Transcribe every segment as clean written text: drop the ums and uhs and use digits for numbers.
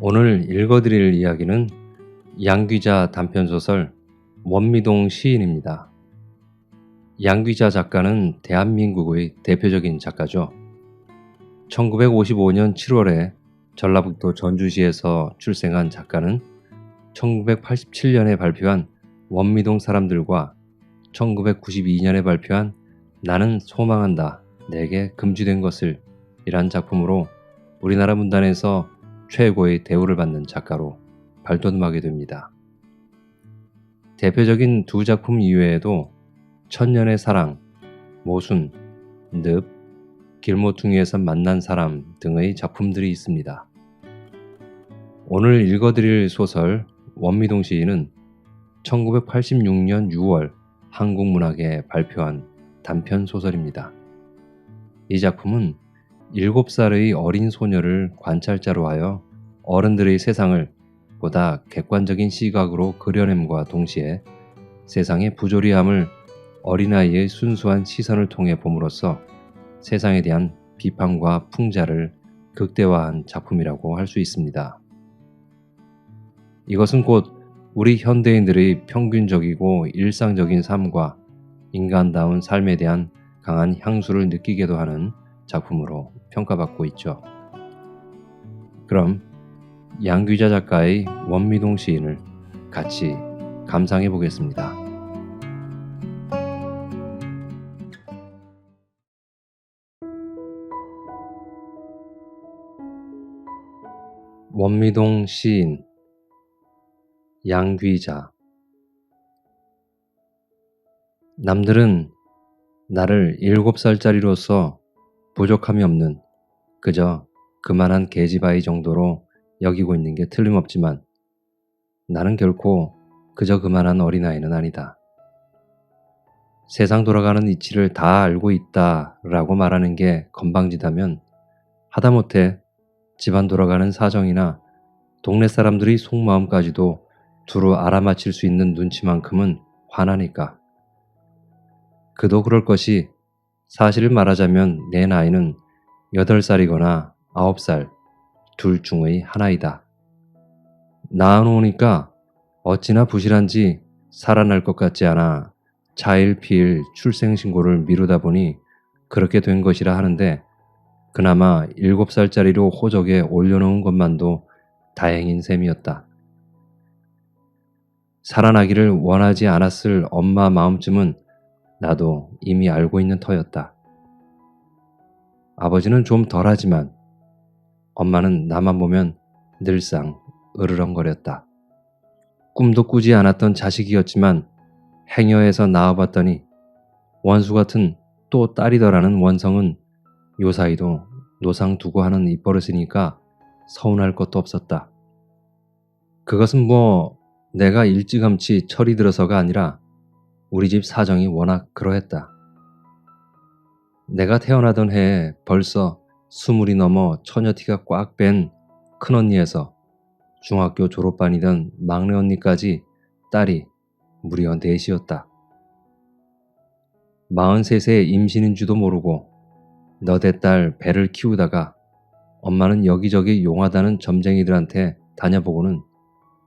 오늘 읽어드릴 이야기는 양귀자 단편소설 원미동 시인입니다. 양귀자 작가는 대한민국의 대표적인 작가죠. 1955년 7월에 전라북도 전주시에서 출생한 작가는 1987년에 발표한 원미동 사람들과 1992년에 발표한 나는 소망한다, 내게 금지된 것을 이란 작품으로 우리나라 문단에서 최고의 대우를 받는 작가로 발돋움하게 됩니다. 대표적인 두 작품 이외에도 천년의 사랑, 모순, 늪, 길모퉁이에서 만난 사람 등의 작품들이 있습니다. 오늘 읽어드릴 소설 원미동 시인은 1986년 6월 한국문학에 발표한 단편 소설입니다. 이 작품은 7살의 어린 소녀를 관찰자로 하여 어른들의 세상을 보다 객관적인 시각으로 그려냄과 동시에 세상의 부조리함을 어린아이의 순수한 시선을 통해 봄으로써 세상에 대한 비판과 풍자를 극대화한 작품이라고 할 수 있습니다. 이것은 곧 우리 현대인들의 평균적이고 일상적인 삶과 인간다운 삶에 대한 강한 향수를 느끼게도 하는 작품으로 평가받고 있죠. 그럼 양귀자 작가의 원미동 시인을 같이 감상해 보겠습니다. 원미동 시인 양귀자. 남들은 나를 7살짜리로서 부족함이 없는 그저 그만한 계집아이 정도로 여기고 있는 게 틀림없지만 나는 결코 그저 그만한 어린아이는 아니다. 세상 돌아가는 이치를 다 알고 있다라고 말하는 게 건방지다면 하다못해 집안 돌아가는 사정이나 동네 사람들의 속마음까지도 두루 알아맞힐 수 있는 눈치만큼은 화나니까. 그도 그럴 것이 사실을 말하자면 내 나이는 8살이거나 9살 둘 중의 하나이다. 낳아놓으니까 어찌나 부실한지 살아날 것 같지 않아 차일피일 출생신고를 미루다 보니 그렇게 된 것이라 하는데 그나마 7살짜리로 호적에 올려놓은 것만도 다행인 셈이었다. 살아나기를 원하지 않았을 엄마 마음쯤은 나도 이미 알고 있는 터였다. 아버지는 좀 덜하지만 엄마는 나만 보면 늘상 으르렁거렸다. 꿈도 꾸지 않았던 자식이었지만 행여해서 낳아봤더니 원수 같은 또 딸이더라는 원성은 요사이도 노상 두고 하는 입버릇이니까 서운할 것도 없었다. 그것은 내가 일찌감치 철이 들어서가 아니라 우리 집 사정이 워낙 그러했다. 내가 태어나던 해에 벌써 20이 넘어 처녀티가 꽉 뺀 큰언니에서 중학교 졸업반이던 막내 언니까지 딸이 무려 4이었다. 43세에 임신인 줄도 모르고 너댓 딸 배를 키우다가 엄마는 여기저기 용하다는 점쟁이들한테 다녀보고는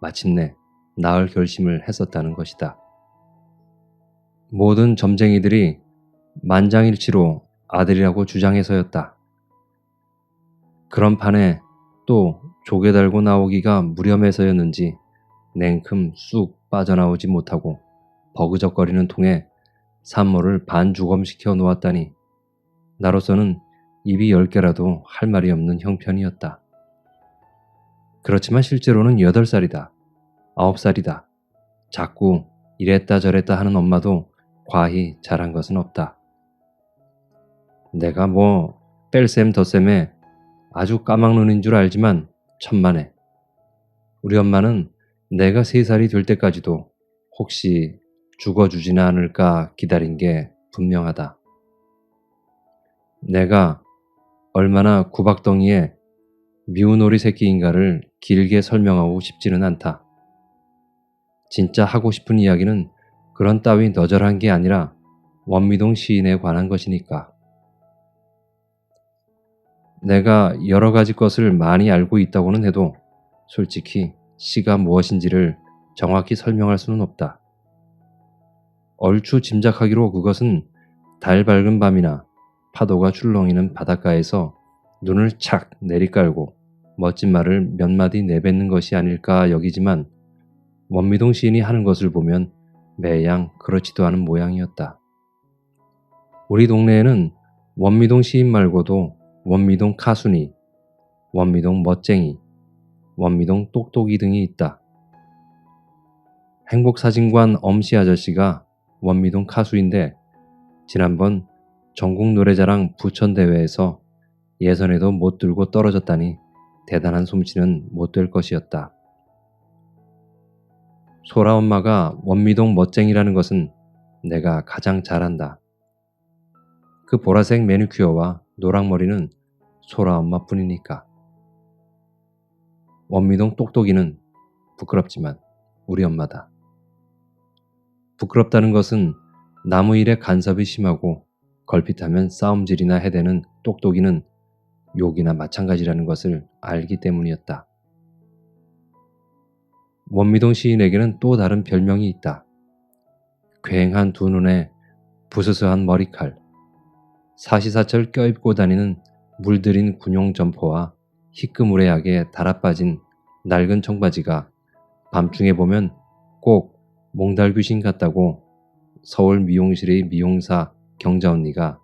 마침내 낳을 결심을 했었다는 것이다. 모든 점쟁이들이 만장일치로 아들이라고 주장해서였다. 그런 판에 또 조개 달고 나오기가 무렴해서였는지 냉큼 쑥 빠져나오지 못하고 버그적거리는 통에 산모를 반주검시켜 놓았다니 나로서는 입이 10개라도 할 말이 없는 형편이었다. 그렇지만 실제로는 8살이다. 9살이다. 자꾸 이랬다 저랬다 하는 엄마도 과히 잘한 것은 없다. 내가 뺄셈 덧셈에 아주 까막눈인 줄 알지만 천만에 우리 엄마는 내가 3살이 될 때까지도 혹시 죽어주지는 않을까 기다린 게 분명하다. 내가 얼마나 구박덩이에 미운 오리 새끼인가를 길게 설명하고 싶지는 않다. 진짜 하고 싶은 이야기는 그런 따위 너절한 게 아니라 원미동 시인에 관한 것이니까. 내가 여러 가지 것을 많이 알고 있다고는 해도 솔직히 시가 무엇인지를 정확히 설명할 수는 없다. 얼추 짐작하기로 그것은 달 밝은 밤이나 파도가 출렁이는 바닷가에서 눈을 착 내리깔고 멋진 말을 몇 마디 내뱉는 것이 아닐까 여기지만 원미동 시인이 하는 것을 보면 매양 그렇지도 않은 모양이었다. 우리 동네에는 원미동 시인 말고도 원미동 카순이, 원미동 멋쟁이, 원미동 똑똑이 등이 있다. 행복사진관 엄씨 아저씨가 원미동 카수인데 지난번 전국노래자랑 부천대회에서 예선에도 못 들고 떨어졌다니 대단한 솜씨는 못 될 것이었다. 소라 엄마가 원미동 멋쟁이라는 것은 내가 가장 잘 안다. 그 보라색 매니큐어와 노랑머리는 소라 엄마뿐이니까. 원미동 똑똑이는 부끄럽지만 우리 엄마다. 부끄럽다는 것은 나무 일에 간섭이 심하고 걸핏하면 싸움질이나 해대는 똑똑이는 욕이나 마찬가지라는 것을 알기 때문이었다. 원미동 시인에게는 또 다른 별명이 있다. 괭한 두 눈에 부스스한 머리칼, 사시사철 껴입고 다니는 물들인 군용 점퍼와 희끄무레하게 달아빠진 낡은 청바지가 밤중에 보면 꼭 몽달 귀신 같다고 서울 미용실의 미용사 경자 언니가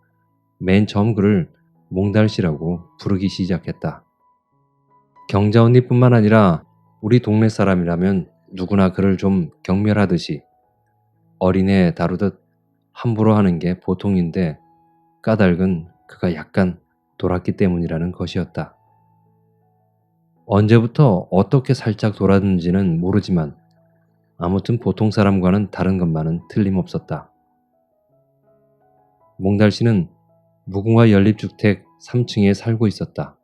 맨 처음 그를 몽달씨라고 부르기 시작했다. 경자 언니뿐만 아니라 우리 동네 사람이라면 누구나 그를 좀 경멸하듯이 어린애 다루듯 함부로 하는 게 보통인데 까닭은 그가 약간 돌았기 때문이라는 것이었다. 언제부터 어떻게 살짝 돌았는지는 모르지만 아무튼 보통 사람과는 다른 것만은 틀림없었다. 몽달씨는 무궁화 연립주택 3층에 살고 있었다.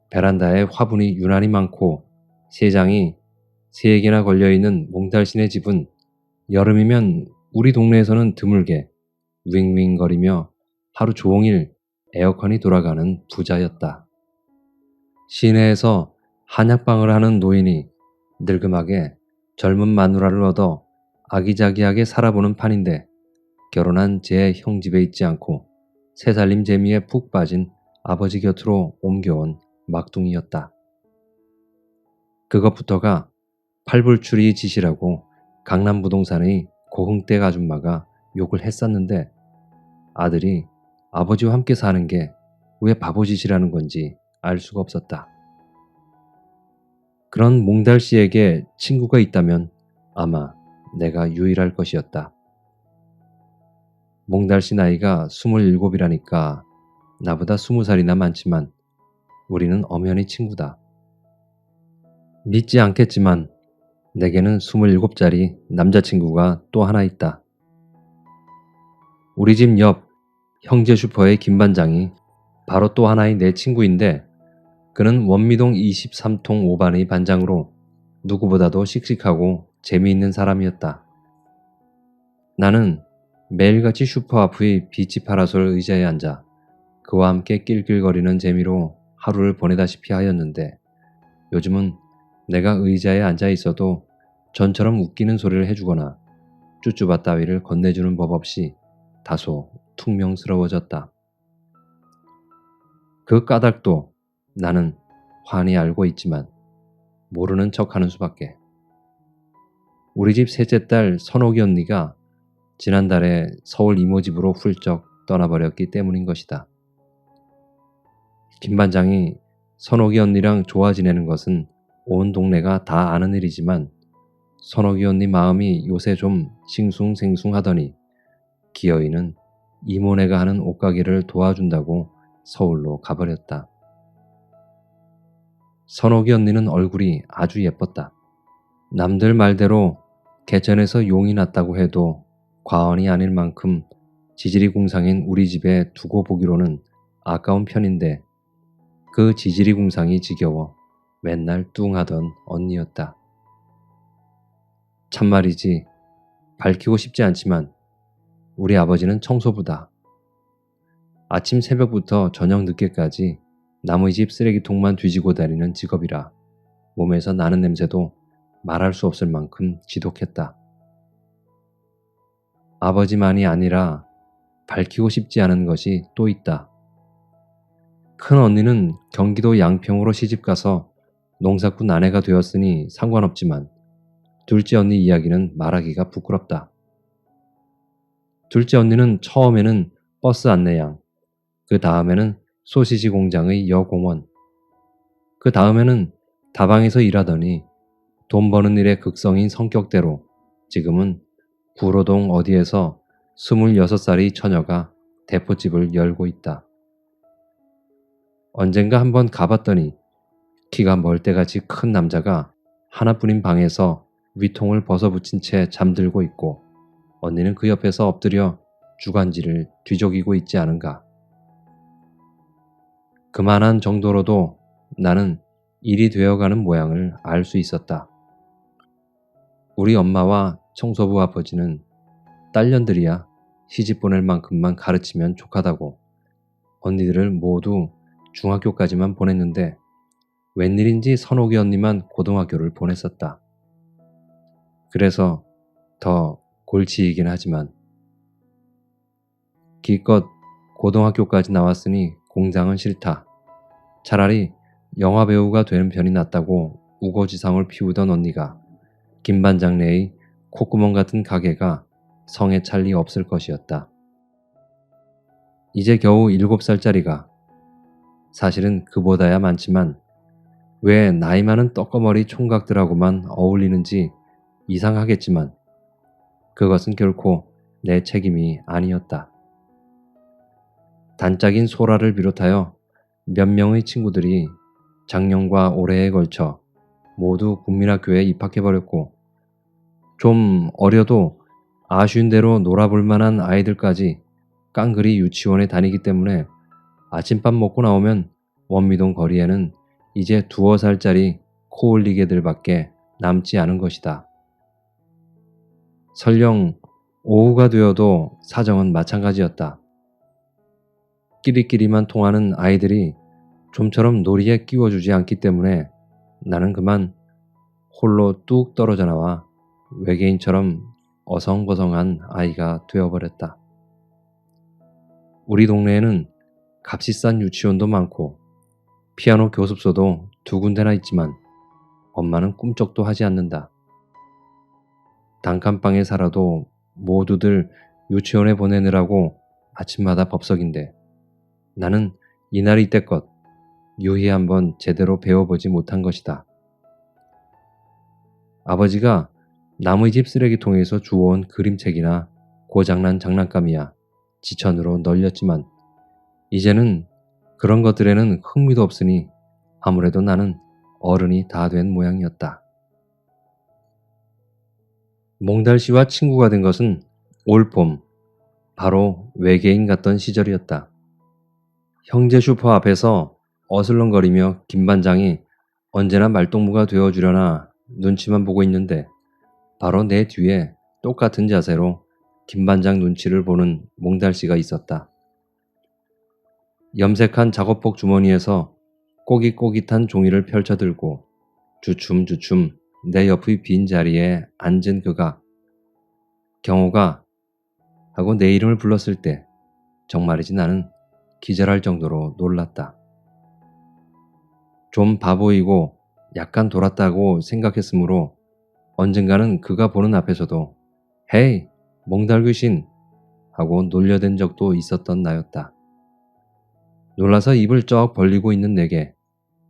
베란다에 화분이 유난히 많고 세장이 3개나 걸려있는 몽달씨네 집은 여름이면 우리 동네에서는 드물게 윙윙거리며 하루 종일 에어컨이 돌아가는 부자였다. 시내에서 한약방을 하는 노인이 늙음하게 젊은 마누라를 얻어 아기자기하게 살아보는 판인데 결혼한 제 형 집에 있지 않고 새살림 재미에 푹 빠진 아버지 곁으로 옮겨온 막둥이였다. 그것부터가 팔불출이 짓이라고 강남부동산의 고흥댁 아줌마가 욕을 했었는데 아들이 아버지와 함께 사는 게 왜 바보짓이라는 건지 알 수가 없었다. 그런 몽달씨에게 친구가 있다면 아마 내가 유일할 것이었다. 몽달씨 나이가 27이라니까 나보다 20살이나 많지만 우리는 엄연히 친구다. 믿지 않겠지만 내게는 27짜리 남자친구가 또 하나 있다. 우리 집 옆 형제 슈퍼의 김반장이 바로 또 하나의 내 친구인데 그는 원미동 23통 5반의 반장으로 누구보다도 씩씩하고 재미있는 사람이었다. 나는 매일같이 슈퍼 앞의 비치 파라솔 의자에 앉아 그와 함께 낄낄거리는 재미로 하루를 보내다시피 하였는데 요즘은 내가 의자에 앉아 있어도 전처럼 웃기는 소리를 해주거나 쭈쭈바 따위를 건네주는 법 없이 다소 퉁명스러워졌다. 그 까닭도 나는 환히 알고 있지만 모르는 척하는 수밖에. 우리 집 셋째 딸 선옥이 언니가 지난달에 서울 이모 집으로 훌쩍 떠나버렸기 때문인 것이다. 김 반장이 선옥이 언니랑 좋아 지내는 것은 온 동네가 다 아는 일이지만 선옥이 언니 마음이 요새 좀 싱숭생숭하더니 기어이는 이모네가 하는 옷가게를 도와준다고 서울로 가버렸다. 선옥이 언니는 얼굴이 아주 예뻤다. 남들 말대로 개천에서 용이 났다고 해도 과언이 아닐 만큼 지질이 궁상인 우리 집에 두고 보기로는 아까운 편인데 그 지질이 궁상이 지겨워 맨날 뚱하던 언니였다. 참말이지 밝히고 싶지 않지만 우리 아버지는 청소부다. 아침 새벽부터 저녁 늦게까지 남의 집 쓰레기통만 뒤지고 다니는 직업이라 몸에서 나는 냄새도 말할 수 없을 만큼 지독했다. 아버지만이 아니라 밝히고 싶지 않은 것이 또 있다. 큰 언니는 경기도 양평으로 시집가서 농사꾼 아내가 되었으니 상관없지만 둘째 언니 이야기는 말하기가 부끄럽다. 둘째 언니는 처음에는 버스 안내양, 그 다음에는 소시지 공장의 여공원, 그 다음에는 다방에서 일하더니 돈 버는 일의 극성인 성격대로 지금은 구로동 어디에서 26살의 처녀가 대포집을 열고 있다. 언젠가 한번 가봤더니 키가 멀대같이 큰 남자가 하나뿐인 방에서 위통을 벗어붙인 채 잠들고 있고 언니는 그 옆에서 엎드려 주간지를 뒤적이고 있지 않은가. 그만한 정도로도 나는 일이 되어가는 모양을 알 수 있었다. 우리 엄마와 청소부 아버지는 딸년들이야 시집 보낼 만큼만 가르치면 족하다고 언니들을 모두 중학교까지만 보냈는데 웬일인지 선옥이 언니만 고등학교를 보냈었다. 그래서 더 골치이긴 하지만 기껏 고등학교까지 나왔으니 공장은 싫다. 차라리 영화배우가 되는 편이 낫다고 우거지상을 피우던 언니가 김반장 내의 콧구멍 같은 가게가 성에 찰 리 없을 것이었다. 이제 겨우 7살짜리가 사실은 그보다야 많지만 왜 나이 많은 떡거머리 총각들하고만 어울리는지 이상하겠지만 그것은 결코 내 책임이 아니었다. 단짝인 소라를 비롯하여 몇 명의 친구들이 작년과 올해에 걸쳐 모두 국민학교에 입학해버렸고 좀 어려도 아쉬운 대로 놀아볼 만한 아이들까지 깡그리 유치원에 다니기 때문에 아침밥 먹고 나오면 원미동 거리에는 이제 2살짜리 코 올리개들밖에 남지 않은 것이다. 설령 오후가 되어도 사정은 마찬가지였다. 끼리끼리만 통하는 아이들이 좀처럼 놀이에 끼워주지 않기 때문에 나는 그만 홀로 뚝 떨어져 나와 외계인처럼 어성버성한 아이가 되어버렸다. 우리 동네에는 값이 싼 유치원도 많고 피아노 교습소도 2군데나 있지만 엄마는 꿈쩍도 하지 않는다. 단칸방에 살아도 모두들 유치원에 보내느라고 아침마다 법석인데 나는 이날이 이때껏 유희 한번 제대로 배워보지 못한 것이다. 아버지가 남의 집 쓰레기통에서 주워온 그림책이나 고장난 장난감이야 지천으로 널렸지만 이제는 그런 것들에는 흥미도 없으니 아무래도 나는 어른이 다 된 모양이었다. 몽달씨와 친구가 된 것은 올 봄, 바로 외계인 같던 시절이었다. 형제 슈퍼 앞에서 어슬렁거리며 김반장이 언제나 말동무가 되어주려나 눈치만 보고 있는데 바로 내 뒤에 똑같은 자세로 김반장 눈치를 보는 몽달씨가 있었다. 염색한 작업복 주머니에서 꼬깃꼬깃한 종이를 펼쳐들고 주춤주춤 내 옆의 빈자리에 앉은 그가 경호가 하고 내 이름을 불렀을 때 정말이지 나는 기절할 정도로 놀랐다. 좀 바보이고 약간 돌았다고 생각했으므로 언젠가는 그가 보는 앞에서도 헤이 몽달귀신 하고 놀려댄 적도 있었던 나였다. 놀라서 입을 쩍 벌리고 있는 내게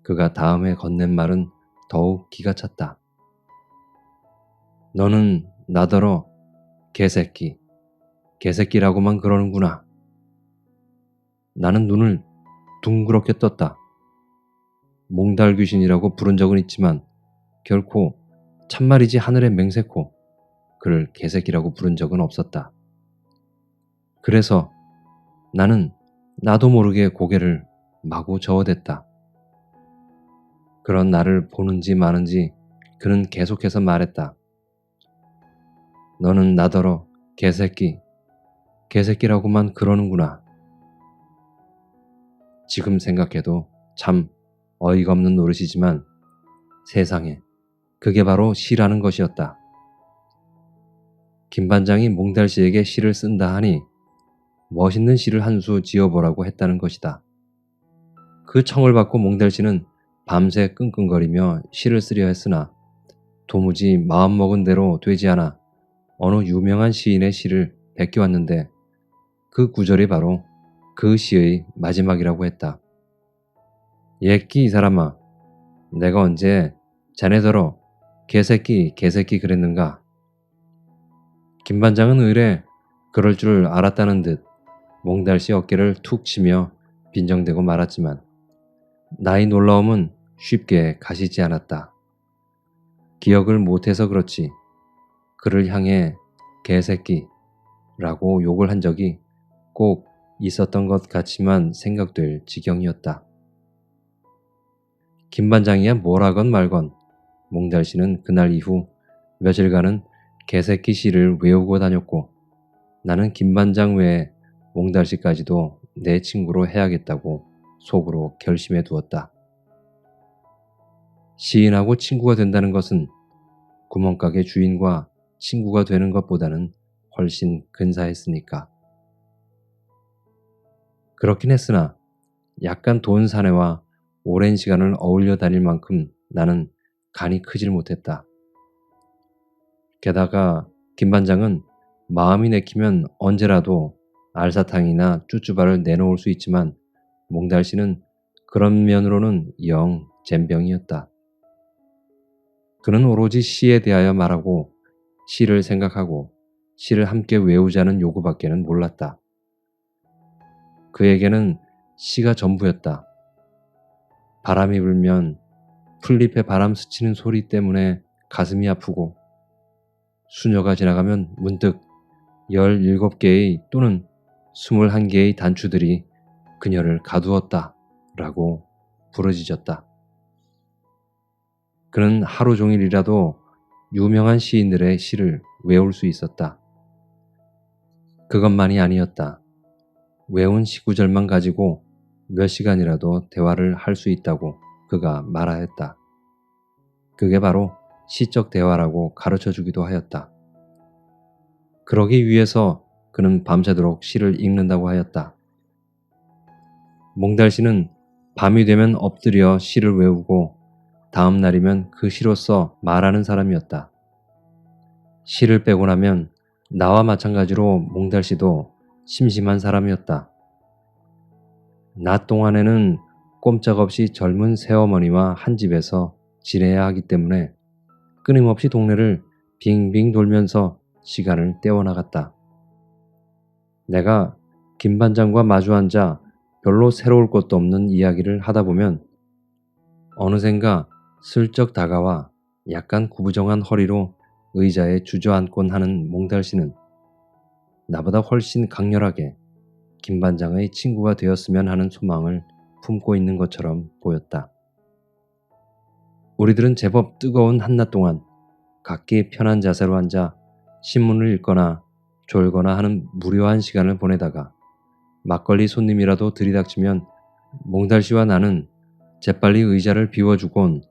그가 다음에 건넨 말은 더욱 기가 찼다. 너는 나더러 개새끼, 개새끼라고만 그러는구나. 나는 눈을 둥그렇게 떴다. 몽달귀신이라고 부른 적은 있지만 결코 참말이지 하늘에 맹세코 그를 개새끼라고 부른 적은 없었다. 그래서 나는 나도 모르게 고개를 마구 저어댔다. 그런 나를 보는지 마는지 그는 계속해서 말했다. 너는 나더러 개새끼, 개새끼라고만 그러는구나. 지금 생각해도 참 어이가 없는 노릇이지만 세상에, 그게 바로 시라는 것이었다. 김반장이 몽달씨에게 시를 쓴다 하니 멋있는 시를 한 수 지어보라고 했다는 것이다. 그 청을 받고 몽달씨는 밤새 끙끙거리며 시를 쓰려 했으나 도무지 마음먹은 대로 되지 않아 어느 유명한 시인의 시를 베껴왔는데 그 구절이 바로 그 시의 마지막이라고 했다. 예끼 이 사람아, 내가 언제 자네더러 개새끼 그랬는가? 김반장은 의례 그럴 줄 알았다는 듯 몽달씨 어깨를 툭 치며 빈정대고 말았지만 나의 놀라움은 쉽게 가시지 않았다. 기억을 못해서 그렇지 그를 향해 개새끼라고 욕을 한 적이 꼭 있었던 것 같지만 생각될 지경이었다. 김반장이야 뭐라건 말건 몽달씨는 그날 이후 며칠간은 개새끼 시를 외우고 다녔고 나는 김반장 외에 몽달씨까지도 내 친구로 해야겠다고 속으로 결심해 두었다. 시인하고 친구가 된다는 것은 구멍가게 주인과 친구가 되는 것보다는 훨씬 근사했으니까. 그렇긴 했으나 약간 돈 사내와 오랜 시간을 어울려 다닐 만큼 나는 간이 크질 못했다. 게다가 김반장은 마음이 내키면 언제라도 알사탕이나 쭈쭈바를 내놓을 수 있지만 몽달씨는 그런 면으로는 영 젬병이었다. 그는 오로지 시에 대하여 말하고 시를 생각하고 시를 함께 외우자는 요구밖에는 몰랐다. 그에게는 시가 전부였다. 바람이 불면 풀잎에 바람 스치는 소리 때문에 가슴이 아프고 수녀가 지나가면 문득 17개의 또는 21개의 단추들이 그녀를 가두었다 라고 부르짖었다. 그는 하루 종일이라도 유명한 시인들의 시를 외울 수 있었다. 그것만이 아니었다. 외운 시구절만 가지고 몇 시간이라도 대화를 할 수 있다고 그가 말하였다. 그게 바로 시적 대화라고 가르쳐 주기도 하였다. 그러기 위해서 그는 밤새도록 시를 읽는다고 하였다. 몽달씨는 밤이 되면 엎드려 시를 외우고 다음 날이면 그 시로서 말하는 사람이었다. 시를 빼고 나면 나와 마찬가지로 몽달씨도 심심한 사람이었다. 낮 동안에는 꼼짝없이 젊은 새어머니와 한 집에서 지내야 하기 때문에 끊임없이 동네를 빙빙 돌면서 시간을 때워나갔다. 내가 김반장과 마주 앉아 별로 새로울 것도 없는 이야기를 하다 보면 어느샌가 슬쩍 다가와 약간 구부정한 허리로 의자에 주저앉곤 하는 몽달씨는 나보다 훨씬 강렬하게 김반장의 친구가 되었으면 하는 소망을 품고 있는 것처럼 보였다. 우리들은 제법 뜨거운 한낮 동안 각기 편한 자세로 앉아 신문을 읽거나 졸거나 하는 무료한 시간을 보내다가 막걸리 손님이라도 들이닥치면 몽달씨와 나는 재빨리 의자를 비워주곤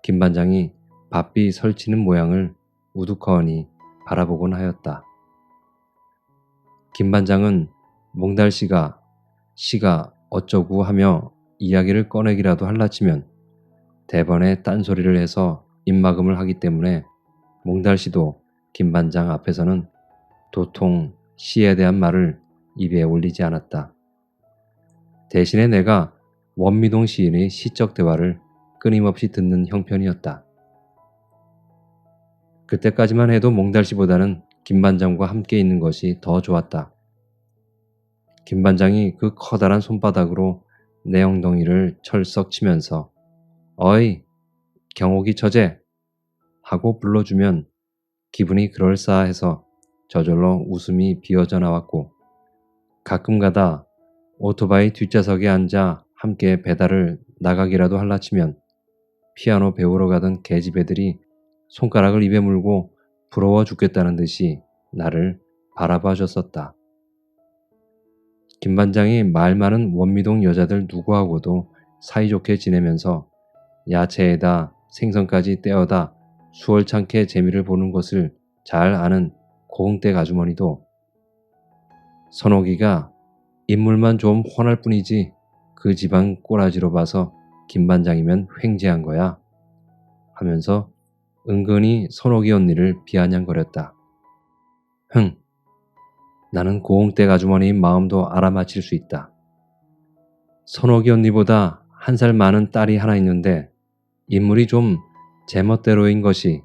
김반장이 바삐 설치는 모양을 우두커니 바라보곤 하였다. 김반장은 몽달씨가 시가 어쩌구 하며 이야기를 꺼내기라도 할라치면 대번에 딴소리를 해서 입막음을 하기 때문에 몽달씨도 김반장 앞에서는 도통 시에 대한 말을 입에 올리지 않았다. 대신에 내가 원미동 시인의 시적 대화를 끊임없이 듣는 형편이었다. 그때까지만 해도 몽달씨보다는 김반장과 함께 있는 것이 더 좋았다. 김반장이 그 커다란 손바닥으로 내 엉덩이를 철썩 치면서 어이 경옥이 처제 하고 불러주면 기분이 그럴싸해서 저절로 웃음이 비어져 나왔고 가끔가다 오토바이 뒷좌석에 앉아 함께 배달을 나가기라도 할라치면 피아노 배우러 가던 계집애들이 손가락을 입에 물고 부러워 죽겠다는 듯이 나를 바라봐 줬었다. 김반장이 말 많은 원미동 여자들 누구하고도 사이좋게 지내면서 야채에다 생선까지 떼어다 수월찮게 재미를 보는 것을 잘 아는 고흥댁 아주머니도 선옥이가 인물만 좀 훤할 뿐이지 그 집안 꼬라지로 봐서 김반장이면 횡재한 거야 하면서 은근히 선옥이 언니를 비아냥거렸다. 흥, 나는 고흥댁 아주머니인 마음도 알아맞힐 수 있다. 선옥이 언니보다 한 살 많은 딸이 하나 있는데 인물이 좀 제멋대로인 것이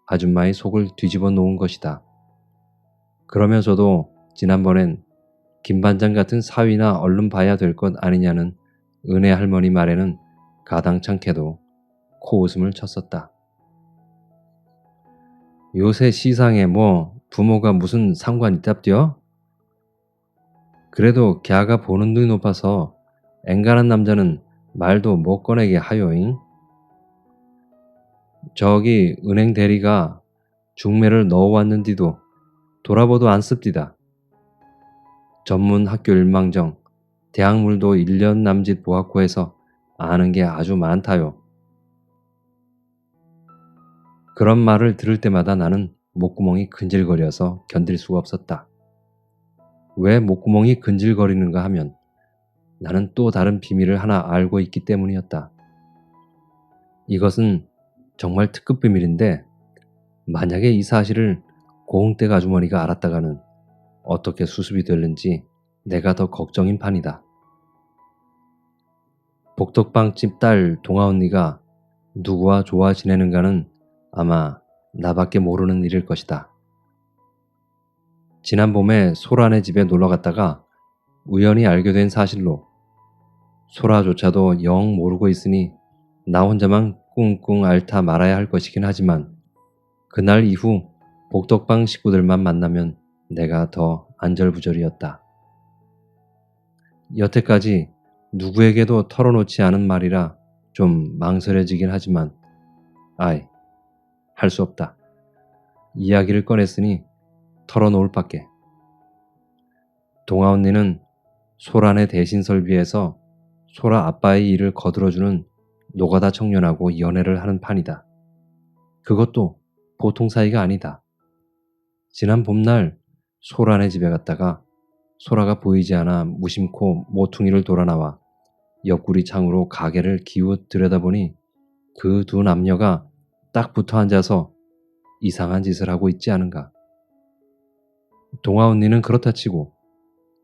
아줌마의 속을 뒤집어 놓은 것이다. 그러면서도 지난번엔 김반장 같은 사위나 얼른 봐야 될 것 아니냐는 은혜 할머니 말에는 가당찮게도 코웃음을 쳤었다. 요새 시상에 뭐 부모가 무슨 상관 있답디요? 그래도 걔가 보는 눈이 높아서 앵간한 남자는 말도 못 꺼내게 하요잉. 저기 은행 대리가 중매를 넣어왔는디도 돌아보도 안 씁디다. 전문 학교 일망정 대학물도 1년 남짓 보았고 해서 아는 게 아주 많다요. 그런 말을 들을 때마다 나는 목구멍이 근질거려서 견딜 수가 없었다. 왜 목구멍이 근질거리는가 하면 나는 또 다른 비밀을 하나 알고 있기 때문이었다. 이것은 정말 특급 비밀인데 만약에 이 사실을 고흥댁 아주머니가 알았다가는 어떻게 수습이 될는지 내가 더 걱정인 판이다. 복덕방집 딸 동아 언니가 누구와 좋아 지내는가는 아마 나밖에 모르는 일일 것이다. 지난 봄에 소라네 집에 놀러 갔다가 우연히 알게 된 사실로 소라조차도 영 모르고 있으니 나 혼자만 꿍꿍 앓다 말아야 할 것이긴 하지만 그날 이후 복덕방 식구들만 만나면 내가 더 안절부절이었다. 여태까지 누구에게도 털어놓지 않은 말이라 좀 망설여지긴 하지만 아이, 할 수 없다. 이야기를 꺼냈으니 털어놓을 밖에. 동아 언니는 소란의 대신 설비에서 소라 아빠의 일을 거들어주는 노가다 청년하고 연애를 하는 판이다. 그것도 보통 사이가 아니다. 지난 봄날 소란의 집에 갔다가 소라가 보이지 않아 무심코 모퉁이를 돌아 나와 옆구리 창으로 가게를 기웃 들여다보니 그 두 남녀가 딱 붙어 앉아서 이상한 짓을 하고 있지 않은가. 동아 언니는 그렇다 치고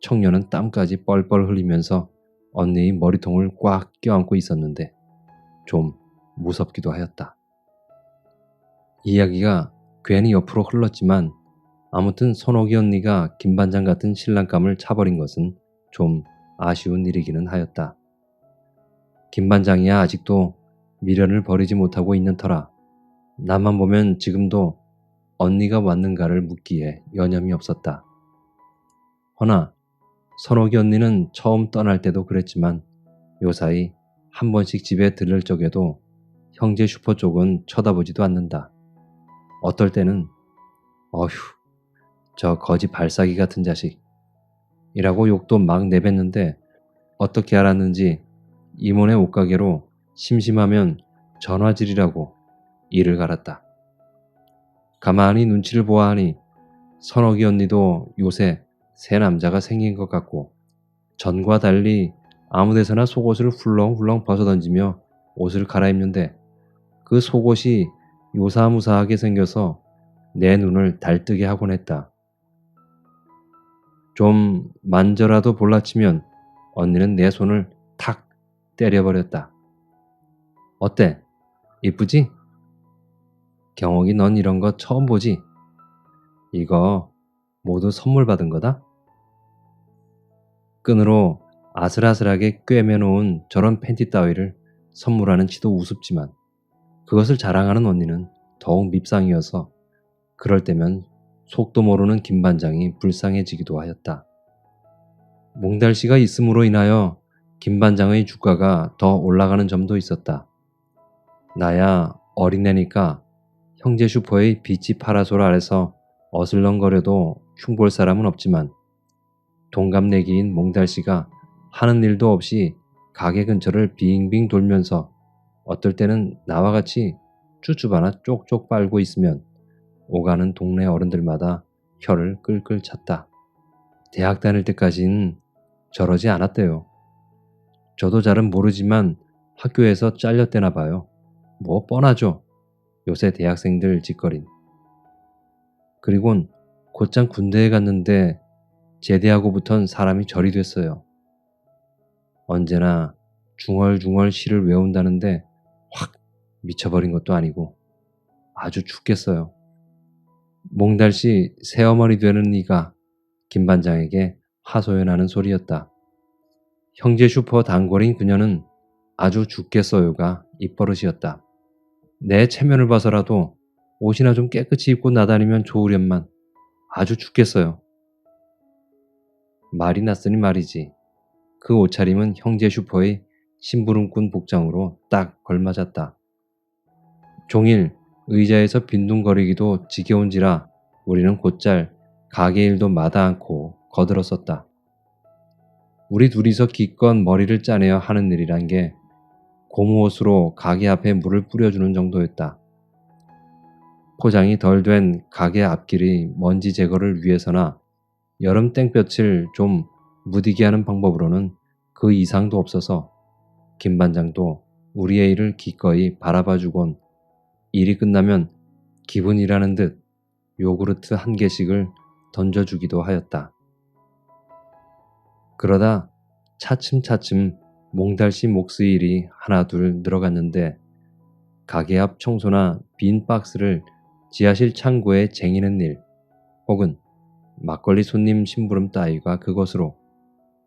청년은 땀까지 뻘뻘 흘리면서 언니의 머리통을 꽉 껴안고 있었는데 좀 무섭기도 하였다. 이야기가 괜히 옆으로 흘렀지만 아무튼 선옥이 언니가 김반장 같은 신랑감을 차버린 것은 좀 아쉬운 일이기는 하였다. 김반장이야 아직도 미련을 버리지 못하고 있는 터라 나만 보면 지금도 언니가 왔는가를 묻기에 여념이 없었다. 허나 선옥이 언니는 처음 떠날 때도 그랬지만 요사이 한 번씩 집에 들를 적에도 형제 슈퍼 쪽은 쳐다보지도 않는다. 어떨 때는 어휴, 저 거지 발사기 같은 자식 이라고 욕도 막 내뱉는데 어떻게 알았는지 이모네 옷가게로 심심하면 전화질이라고 이를 갈았다. 가만히 눈치를 보아하니 선옥이 언니도 요새 새 남자가 생긴 것 같고 전과 달리 아무데서나 속옷을 훌렁훌렁 벗어던지며 옷을 갈아입는데 그 속옷이 요사무사하게 생겨서 내 눈을 달뜨게 하곤 했다. 좀 만져라도 볼라치면 언니는 내 손을 탁 때려버렸다. 어때? 이쁘지? 경옥이 넌 이런 거 처음 보지? 이거 모두 선물 받은 거다? 끈으로 아슬아슬하게 꿰매놓은 저런 팬티 따위를 선물하는 지도 우습지만 그것을 자랑하는 언니는 더욱 밉상이어서 그럴 때면 속도 모르는 김반장이 불쌍해지기도 하였다. 몽달씨가 있음으로 인하여 김반장의 주가가 더 올라가는 점도 있었다. 나야 어린애니까 형제 슈퍼의 비치 파라솔 아래서 어슬렁거려도 흉볼 사람은 없지만 동갑내기인 몽달씨가 하는 일도 없이 가게 근처를 빙빙 돌면서 어떨 때는 나와 같이 쭈쭈 하나 쪽쪽 빨고 있으면 오가는 동네 어른들마다 혀를 끌끌 찼다. 대학 다닐 때까지는 저러지 않았대요. 저도 잘은 모르지만 학교에서 잘렸대나 봐요. 뭐 뻔하죠. 요새 대학생들 짓거린. 그리곤 곧장 군대에 갔는데 제대하고부턴 사람이 절이 됐어요. 언제나 중얼중얼 시를 외운다는데 확 미쳐버린 것도 아니고 아주 죽겠어요. 몽달씨 새어머니 되는 네가 김반장에게 하소연하는 소리였다. 형제 슈퍼 단골인 그녀는 아주 죽겠어요가 입버릇이었다. 내 체면을 봐서라도 옷이나 좀 깨끗이 입고 나다니면 좋으련만 아주 죽겠어요. 말이 났으니 말이지. 그 옷차림은 형제 슈퍼의 심부름꾼 복장으로 딱 걸맞았다. 종일 의자에서 빈둥거리기도 지겨운지라 우리는 곧잘 가게 일도 마다 않고 거들었었다. 우리 둘이서 기껏 머리를 짜내어 하는 일이란 게 고무옷으로 가게 앞에 물을 뿌려주는 정도였다. 포장이 덜 된 가게 앞길이 먼지 제거를 위해서나 여름 땡볕을 좀 무디게 하는 방법으로는 그 이상도 없어서 김 반장도 우리의 일을 기꺼이 바라봐주곤 일이 끝나면 기분이라는 듯 요구르트 한 개씩을 던져주기도 하였다. 그러다 차츰차츰 몽달씨 몫의 일이 하나둘 늘어갔는데 가게 앞 청소나 빈 박스를 지하실 창고에 쟁이는 일 혹은 막걸리 손님 심부름 따위가 그것으로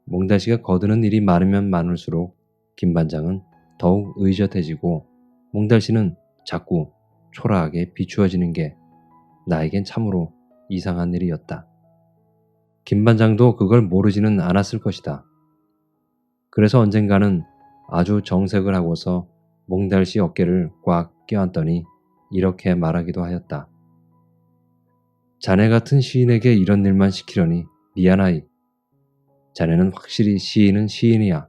몽달씨가 거드는 일이 많으면 많을수록 김 반장은 더욱 의젓해지고 몽달씨는 자꾸 초라하게 비추어지는 게 나에겐 참으로 이상한 일이었다. 김 반장도 그걸 모르지는 않았을 것이다. 그래서 언젠가는 아주 정색을 하고서 몽달씨 어깨를 꽉 껴안더니 이렇게 말하기도 하였다. 자네 같은 시인에게 이런 일만 시키려니 미안하이. 자네는 확실히 시인은 시인이야.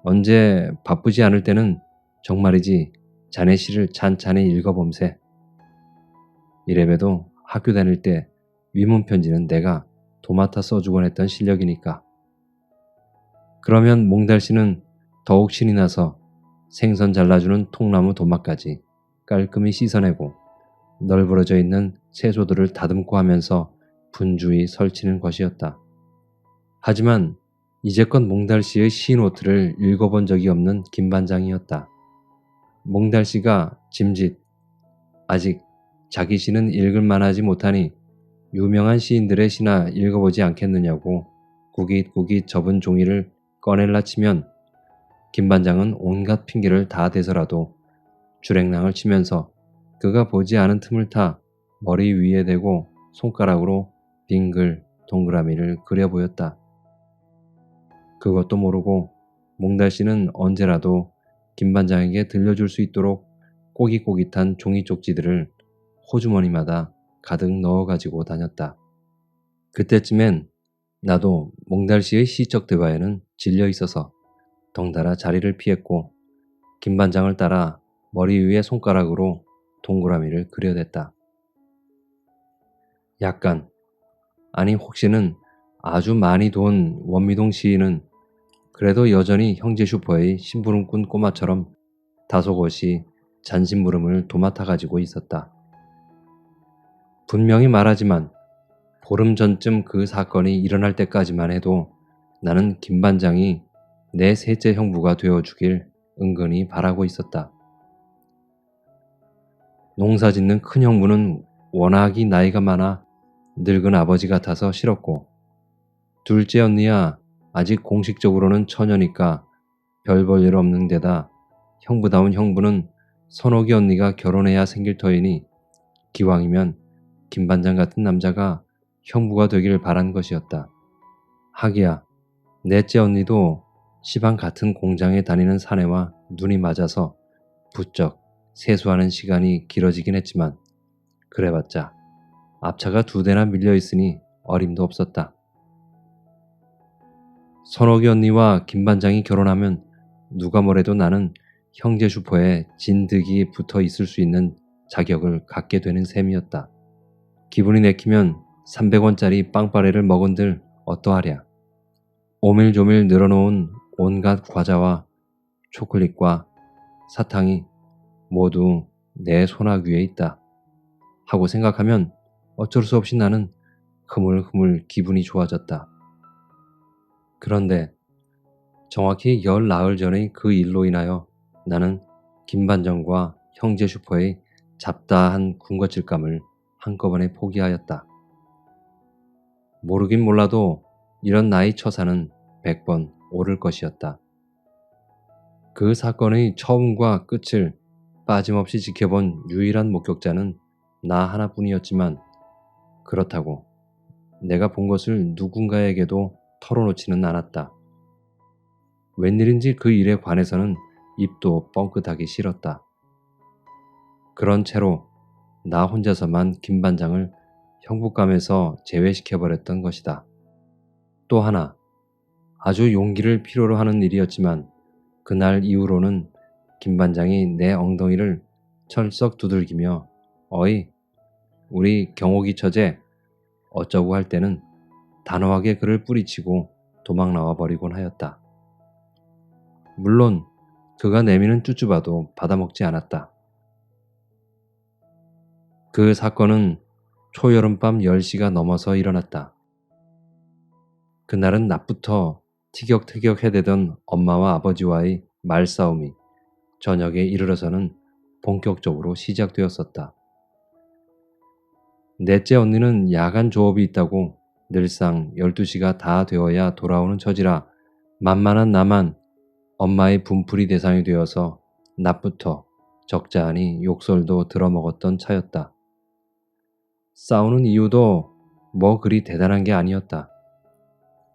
언제 바쁘지 않을 때는 정말이지 자네 시를 찬찬히 읽어봄세. 이래봬도 학교 다닐 때 위문 편지는 내가 도맡아 써주곤 했던 실력이니까. 그러면 몽달씨는 더욱 신이 나서 생선 잘라주는 통나무 도마까지 깔끔히 씻어내고 널브러져 있는 채소들을 다듬고 하면서 분주히 설치는 것이었다. 하지만 이제껏 몽달씨의 시노트를 읽어본 적이 없는 김 반장이었다. 몽달씨가 짐짓 아직 자기 시는 읽을 만하지 못하니 유명한 시인들의 시나 읽어보지 않겠느냐고 구깃구깃 접은 종이를 꺼낼라 치면 김 반장은 온갖 핑계를 다 대서라도 주랭랑을 치면서 그가 보지 않은 틈을 타 머리 위에 대고 손가락으로 빙글 동그라미를 그려 보였다. 그것도 모르고 몽달씨는 언제라도 김 반장에게 들려줄 수 있도록 꼬깃꼬깃한 종이 쪽지들을 호주머니마다 가득 넣어가지고 다녔다. 그때쯤엔 나도 몽달씨의 시적 대화에는 질려 있어서 덩달아 자리를 피했고 김 반장을 따라 머리 위에 손가락으로 동그라미를 그려댔다. 약간, 아니 혹시는 아주 많이 돈 원미동 시인은 그래도 여전히 형제 슈퍼의 심부름꾼 꼬마처럼 다소곳이 잔심부름을 도맡아 가지고 있었다. 분명히 말하지만 보름 전쯤 그 사건이 일어날 때까지만 해도 나는 김 반장이 내 셋째 형부가 되어주길 은근히 바라고 있었다. 농사짓는 큰 형부는 워낙이 나이가 많아 늙은 아버지 같아서 싫었고 둘째 언니야 아직 공식적으로는 처녀니까 별 볼 일 없는 데다 형부다운 형부는 선옥이 언니가 결혼해야 생길 터이니 기왕이면 김 반장 같은 남자가 형부가 되길 바란 것이었다. 하기야 넷째 언니도 시방 같은 공장에 다니는 사내와 눈이 맞아서 부쩍 세수하는 시간이 길어지긴 했지만 그래봤자 앞차가 2대나 밀려있으니 어림도 없었다. 선옥이 언니와 김 반장이 결혼하면 누가 뭐래도 나는 형제 슈퍼에 진득이 붙어 있을 수 있는 자격을 갖게 되는 셈이었다. 기분이 내키면 300원짜리 빵빠레를 먹은들 어떠하랴. 오밀조밀 늘어놓은 온갖 과자와 초콜릿과 사탕이 모두 내 손아귀 위에 있다 하고 생각하면 어쩔 수 없이 나는 흐물흐물 기분이 좋아졌다. 그런데 정확히 열 나흘 전의 그 일로 인하여 나는 김반장과 형제 슈퍼의 잡다한 군것질감을 한꺼번에 포기하였다. 모르긴 몰라도 이런 나의 처사는 100번 옳을 것이었다. 그 사건의 처음과 끝을 빠짐없이 지켜본 유일한 목격자는 나 하나뿐이었지만 그렇다고 내가 본 것을 누군가에게도 털어놓지는 않았다. 웬일인지 그 일에 관해서는 입도 뻥끗하기 싫었다. 그런 채로 나 혼자서만 김반장을 형북감에서 제외시켜버렸던 것이다. 또 하나, 아주 용기를 필요로 하는 일이었지만 그날 이후로는 김반장이 내 엉덩이를 철썩 두들기며 어이, 우리 경옥이 처제 어쩌고 할 때는 단호하게 그를 뿌리치고 도망 나와 버리곤 하였다. 물론 그가 내미는 쭈쭈바도 받아먹지 않았다. 그 사건은 초여름밤 10시가 넘어서 일어났다. 그날은 낮부터 티격태격 해대던 엄마와 아버지와의 말싸움이 저녁에 이르러서는 본격적으로 시작되었었다. 넷째 언니는 야간 조업이 있다고 늘상 12시가 다 되어야 돌아오는 처지라 만만한 나만 엄마의 분풀이 대상이 되어서 낮부터 적잖이 욕설도 들어먹었던 차였다. 싸우는 이유도 뭐 그리 대단한 게 아니었다.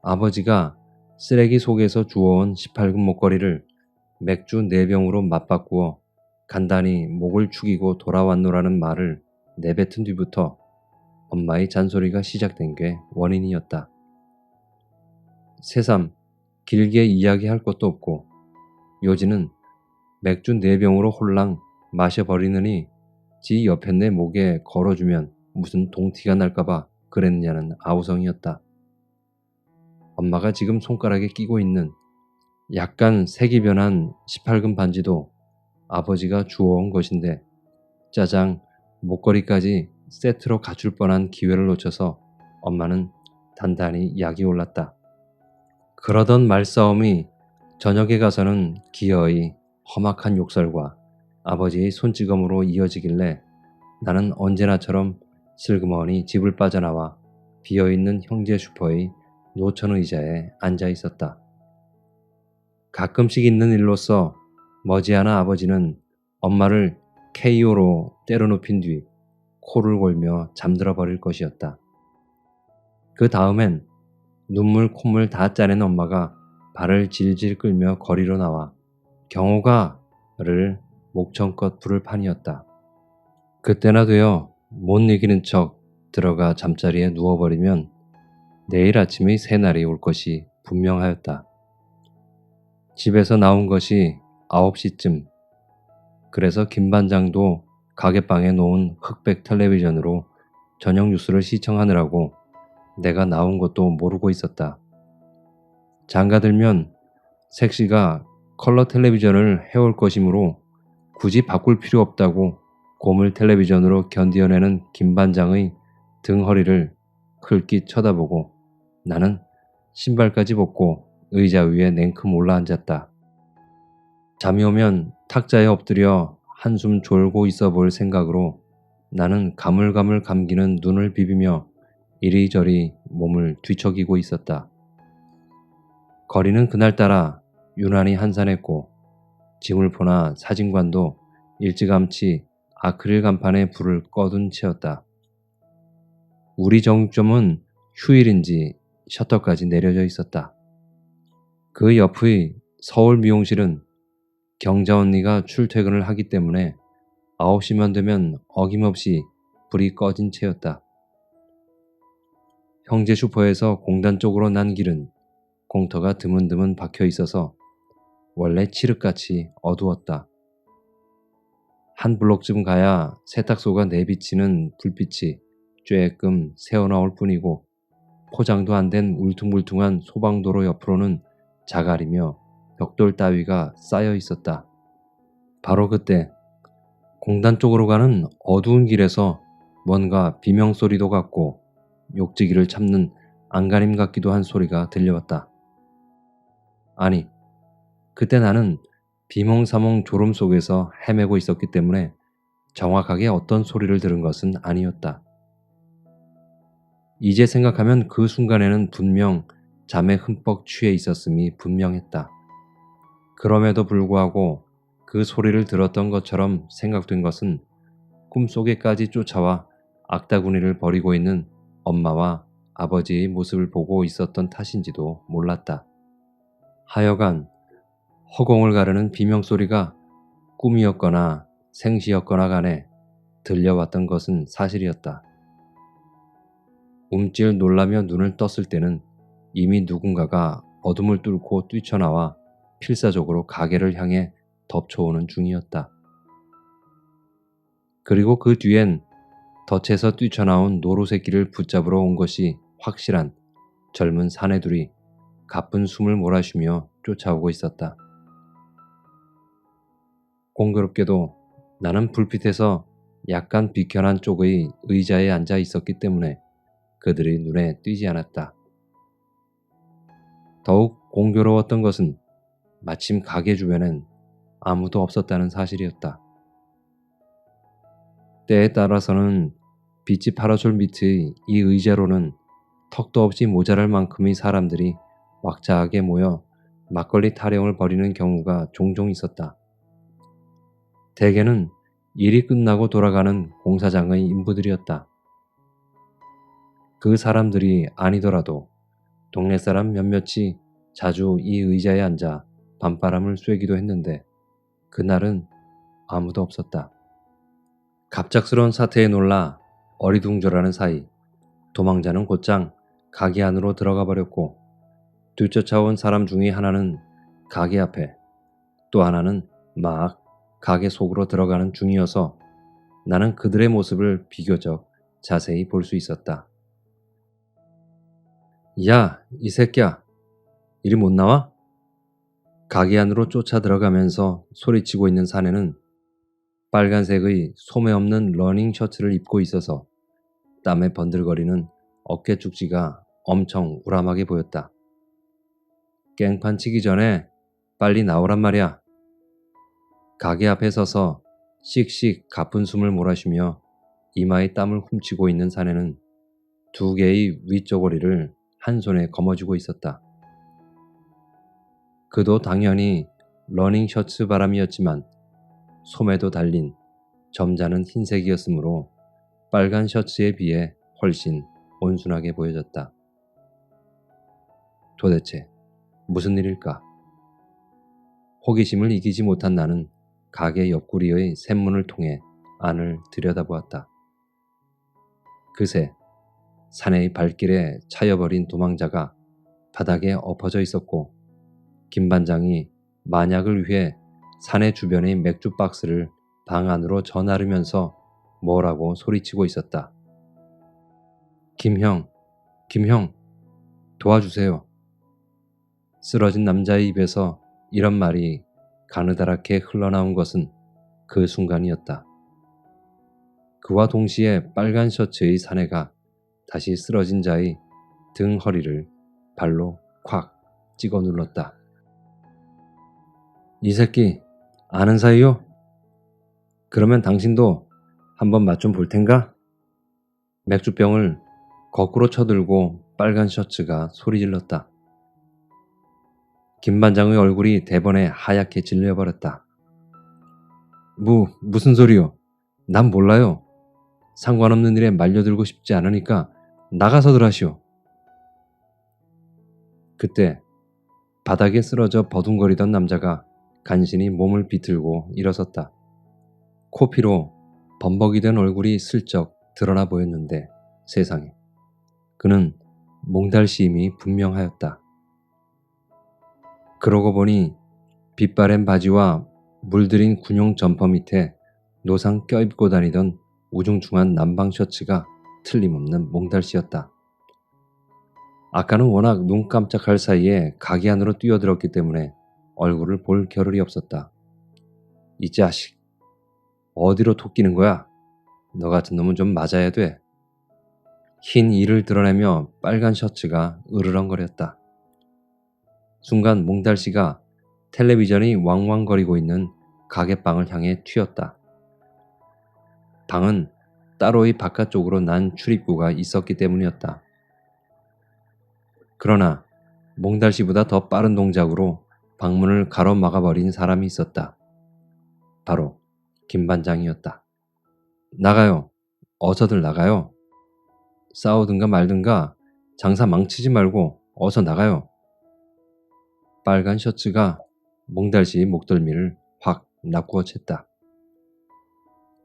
아버지가 쓰레기 속에서 주워온 18금 목걸이를 맥주 4병으로 맞바꾸어 간단히 목을 축이고 돌아왔노라는 말을 내뱉은 뒤부터 엄마의 잔소리가 시작된 게 원인이었다. 새삼 길게 이야기할 것도 없고 요지는 맥주 4병으로 홀랑 마셔버리느니 지 옆에 내 목에 걸어주면 무슨 동티가 날까봐 그랬느냐는 아우성이었다. 엄마가 지금 손가락에 끼고 있는 약간 색이 변한 18금 반지도 아버지가 주워온 것인데 짜장 목걸이까지 세트로 갖출 뻔한 기회를 놓쳐서 엄마는 단단히 약이 올랐다. 그러던 말싸움이 저녁에 가서는 기어이 험악한 욕설과 아버지의 손찌검으로 이어지길래 나는 언제나처럼 슬그머니 집을 빠져나와 비어있는 형제 슈퍼의 노천 의자에 앉아 있었다. 가끔씩 있는 일로서 머지않아 아버지는 엄마를 KO로 때려눕힌 뒤 코를 골며 잠들어 버릴 것이었다. 그 다음엔 눈물 콧물 다 짜낸 엄마가 발을 질질 끌며 거리로 나와 경호가를 목청껏 부를 판이었다. 그때나 되어 못 이기는 척 들어가 잠자리에 누워버리면 내일 아침의 새날이 올 것이 분명하였다. 집에서 나온 것이 9시쯤. 그래서 김반장도 가게방에 놓은 흑백 텔레비전으로 저녁 뉴스를 시청하느라고 내가 나온 것도 모르고 있었다. 장가들면 색시가 컬러 텔레비전을 해올 것이므로 굳이 바꿀 필요 없다고 고물 텔레비전으로 견디어내는 김반장의 등허리를 흘낏 쳐다보고 나는 신발까지 벗고 의자 위에 냉큼 올라앉았다. 잠이 오면 탁자에 엎드려 한숨 졸고 있어 볼 생각으로 나는 가물가물 감기는 눈을 비비며 이리저리 몸을 뒤척이고 있었다. 거리는 그날따라 유난히 한산했고 지물포나 사진관도 일찌감치 아크릴 간판에 불을 꺼둔 채였다. 우리 정육점은 휴일인지 셔터까지 내려져 있었다. 그 옆의 서울 미용실은 경자 언니가 출퇴근을 하기 때문에 9시만 되면 어김없이 불이 꺼진 채였다. 형제 슈퍼에서 공단 쪽으로 난 길은 공터가 드문드문 박혀 있어서 원래 칠흑같이 어두웠다. 한 블록쯤 가야 세탁소가 내비치는 불빛이 쬐끔 새어나올 뿐이고 포장도 안 된 울퉁불퉁한 소방도로 옆으로는 자갈이며 벽돌 따위가 쌓여 있었다. 바로 그때 공단 쪽으로 가는 어두운 길에서 뭔가 비명소리도 같고 욕지기를 참는 안간힘 같기도 한 소리가 들려왔다. 아니, 그때 나는 비몽사몽 졸음 속에서 헤매고 있었기 때문에 정확하게 어떤 소리를 들은 것은 아니었다. 이제 생각하면 그 순간에는 분명 잠에 흠뻑 취해 있었음이 분명했다. 그럼에도 불구하고 그 소리를 들었던 것처럼 생각된 것은 꿈속에까지 쫓아와 악다구니를 벌이고 있는 엄마와 아버지의 모습을 보고 있었던 탓인지도 몰랐다. 하여간 허공을 가르는 비명소리가 꿈이었거나 생시였거나 간에 들려왔던 것은 사실이었다. 움찔 놀라며 눈을 떴을 때는 이미 누군가가 어둠을 뚫고 뛰쳐나와 필사적으로 가게를 향해 덮쳐오는 중이었다. 그리고 그 뒤엔 덫에서 뛰쳐나온 노루새끼를 붙잡으러 온 것이 확실한 젊은 사내들이 가쁜 숨을 몰아쉬며 쫓아오고 있었다. 공교롭게도 나는 불빛에서 약간 비켜난 쪽의 의자에 앉아 있었기 때문에 그들의 눈에 띄지 않았다. 더욱 공교로웠던 것은 마침 가게 주변엔 아무도 없었다는 사실이었다. 때에 따라서는 빛이 파라솔 밑의 이 의자로는 턱도 없이 모자랄 만큼의 사람들이 왁자하게 모여 막걸리 타령을 벌이는 경우가 종종 있었다. 대개는 일이 끝나고 돌아가는 공사장의 인부들이었다. 그 사람들이 아니더라도 동네 사람 몇몇이 자주 이 의자에 앉아 밤바람을 쐬기도 했는데 그날은 아무도 없었다. 갑작스러운 사태에 놀라 어리둥절하는 사이 도망자는 곧장 가게 안으로 들어가 버렸고 뒤쫓아온 사람 중의 하나는 가게 앞에 또 하나는 막 가게 속으로 들어가는 중이어서 나는 그들의 모습을 비교적 자세히 볼 수 있었다. 야, 이 새끼야, 이리 못 나와? 가게 안으로 쫓아 들어가면서 소리치고 있는 사내는 빨간색의 소매 없는 러닝 셔츠를 입고 있어서 땀에 번들거리는 어깨 축지가 엄청 우람하게 보였다. 깽판 치기 전에 빨리 나오란 말이야. 가게 앞에 서서 씩씩 가쁜 숨을 몰아쉬며 이마에 땀을 훔치고 있는 사내는 두 개의 윗저고리를 한 손에 거머쥐고 있었다. 그도 당연히 러닝 셔츠 바람이었지만 소매도 달린 점잖은 흰색이었으므로 빨간 셔츠에 비해 훨씬 온순하게 보여졌다. 도대체 무슨 일일까? 호기심을 이기지 못한 나는 가게 옆구리의 샘문을 통해 안을 들여다보았다. 그새 사내의 발길에 차여버린 도망자가 바닥에 엎어져 있었고 김 반장이 만약을 위해 사내 주변의 맥주 박스를 방 안으로 전하르면서 뭐라고 소리치고 있었다. 김형, 김형, 도와주세요. 쓰러진 남자의 입에서 이런 말이 가느다랗게 흘러나온 것은 그 순간이었다. 그와 동시에 빨간 셔츠의 사내가 다시 쓰러진 자의 등 허리를 발로 콱 찍어 눌렀다. 이 새끼 아는 사이요? 그러면 당신도 한번 맛 좀 볼 텐가? 맥주병을 거꾸로 쳐들고 빨간 셔츠가 소리질렀다. 김 반장의 얼굴이 대번에 하얗게 질려버렸다. 무슨 소리요? 난 몰라요. 상관없는 일에 말려들고 싶지 않으니까 나가서들 하시오. 그때 바닥에 쓰러져 버둥거리던 남자가 간신히 몸을 비틀고 일어섰다. 코피로 범벅이 된 얼굴이 슬쩍 드러나 보였는데 세상에 그는 몽달시임이 분명하였다. 그러고 보니 빛바랜 바지와 물들인 군용 점퍼 밑에 노상 껴입고 다니던 우중충한 남방 셔츠가 틀림없는 몽달씨였다. 아까는 워낙 눈 깜짝할 사이에 가게 안으로 뛰어들었기 때문에 얼굴을 볼 겨를이 없었다. 이 자식, 어디로 토끼는 거야? 너 같은 놈은 좀 맞아야 돼. 흰 이를 드러내며 빨간 셔츠가 으르렁거렸다. 순간 몽달씨가 텔레비전이 왕왕거리고 있는 가게방을 향해 튀었다. 방은 따로이 바깥쪽으로 난 출입구가 있었기 때문이었다. 그러나 몽달씨보다 더 빠른 동작으로 방문을 가로막아버린 사람이 있었다. 바로 김반장이었다. 나가요. 어서들 나가요. 싸우든가 말든가 장사 망치지 말고 어서 나가요. 빨간 셔츠가 몽달씨의 목덜미를 확 납구어 챘다.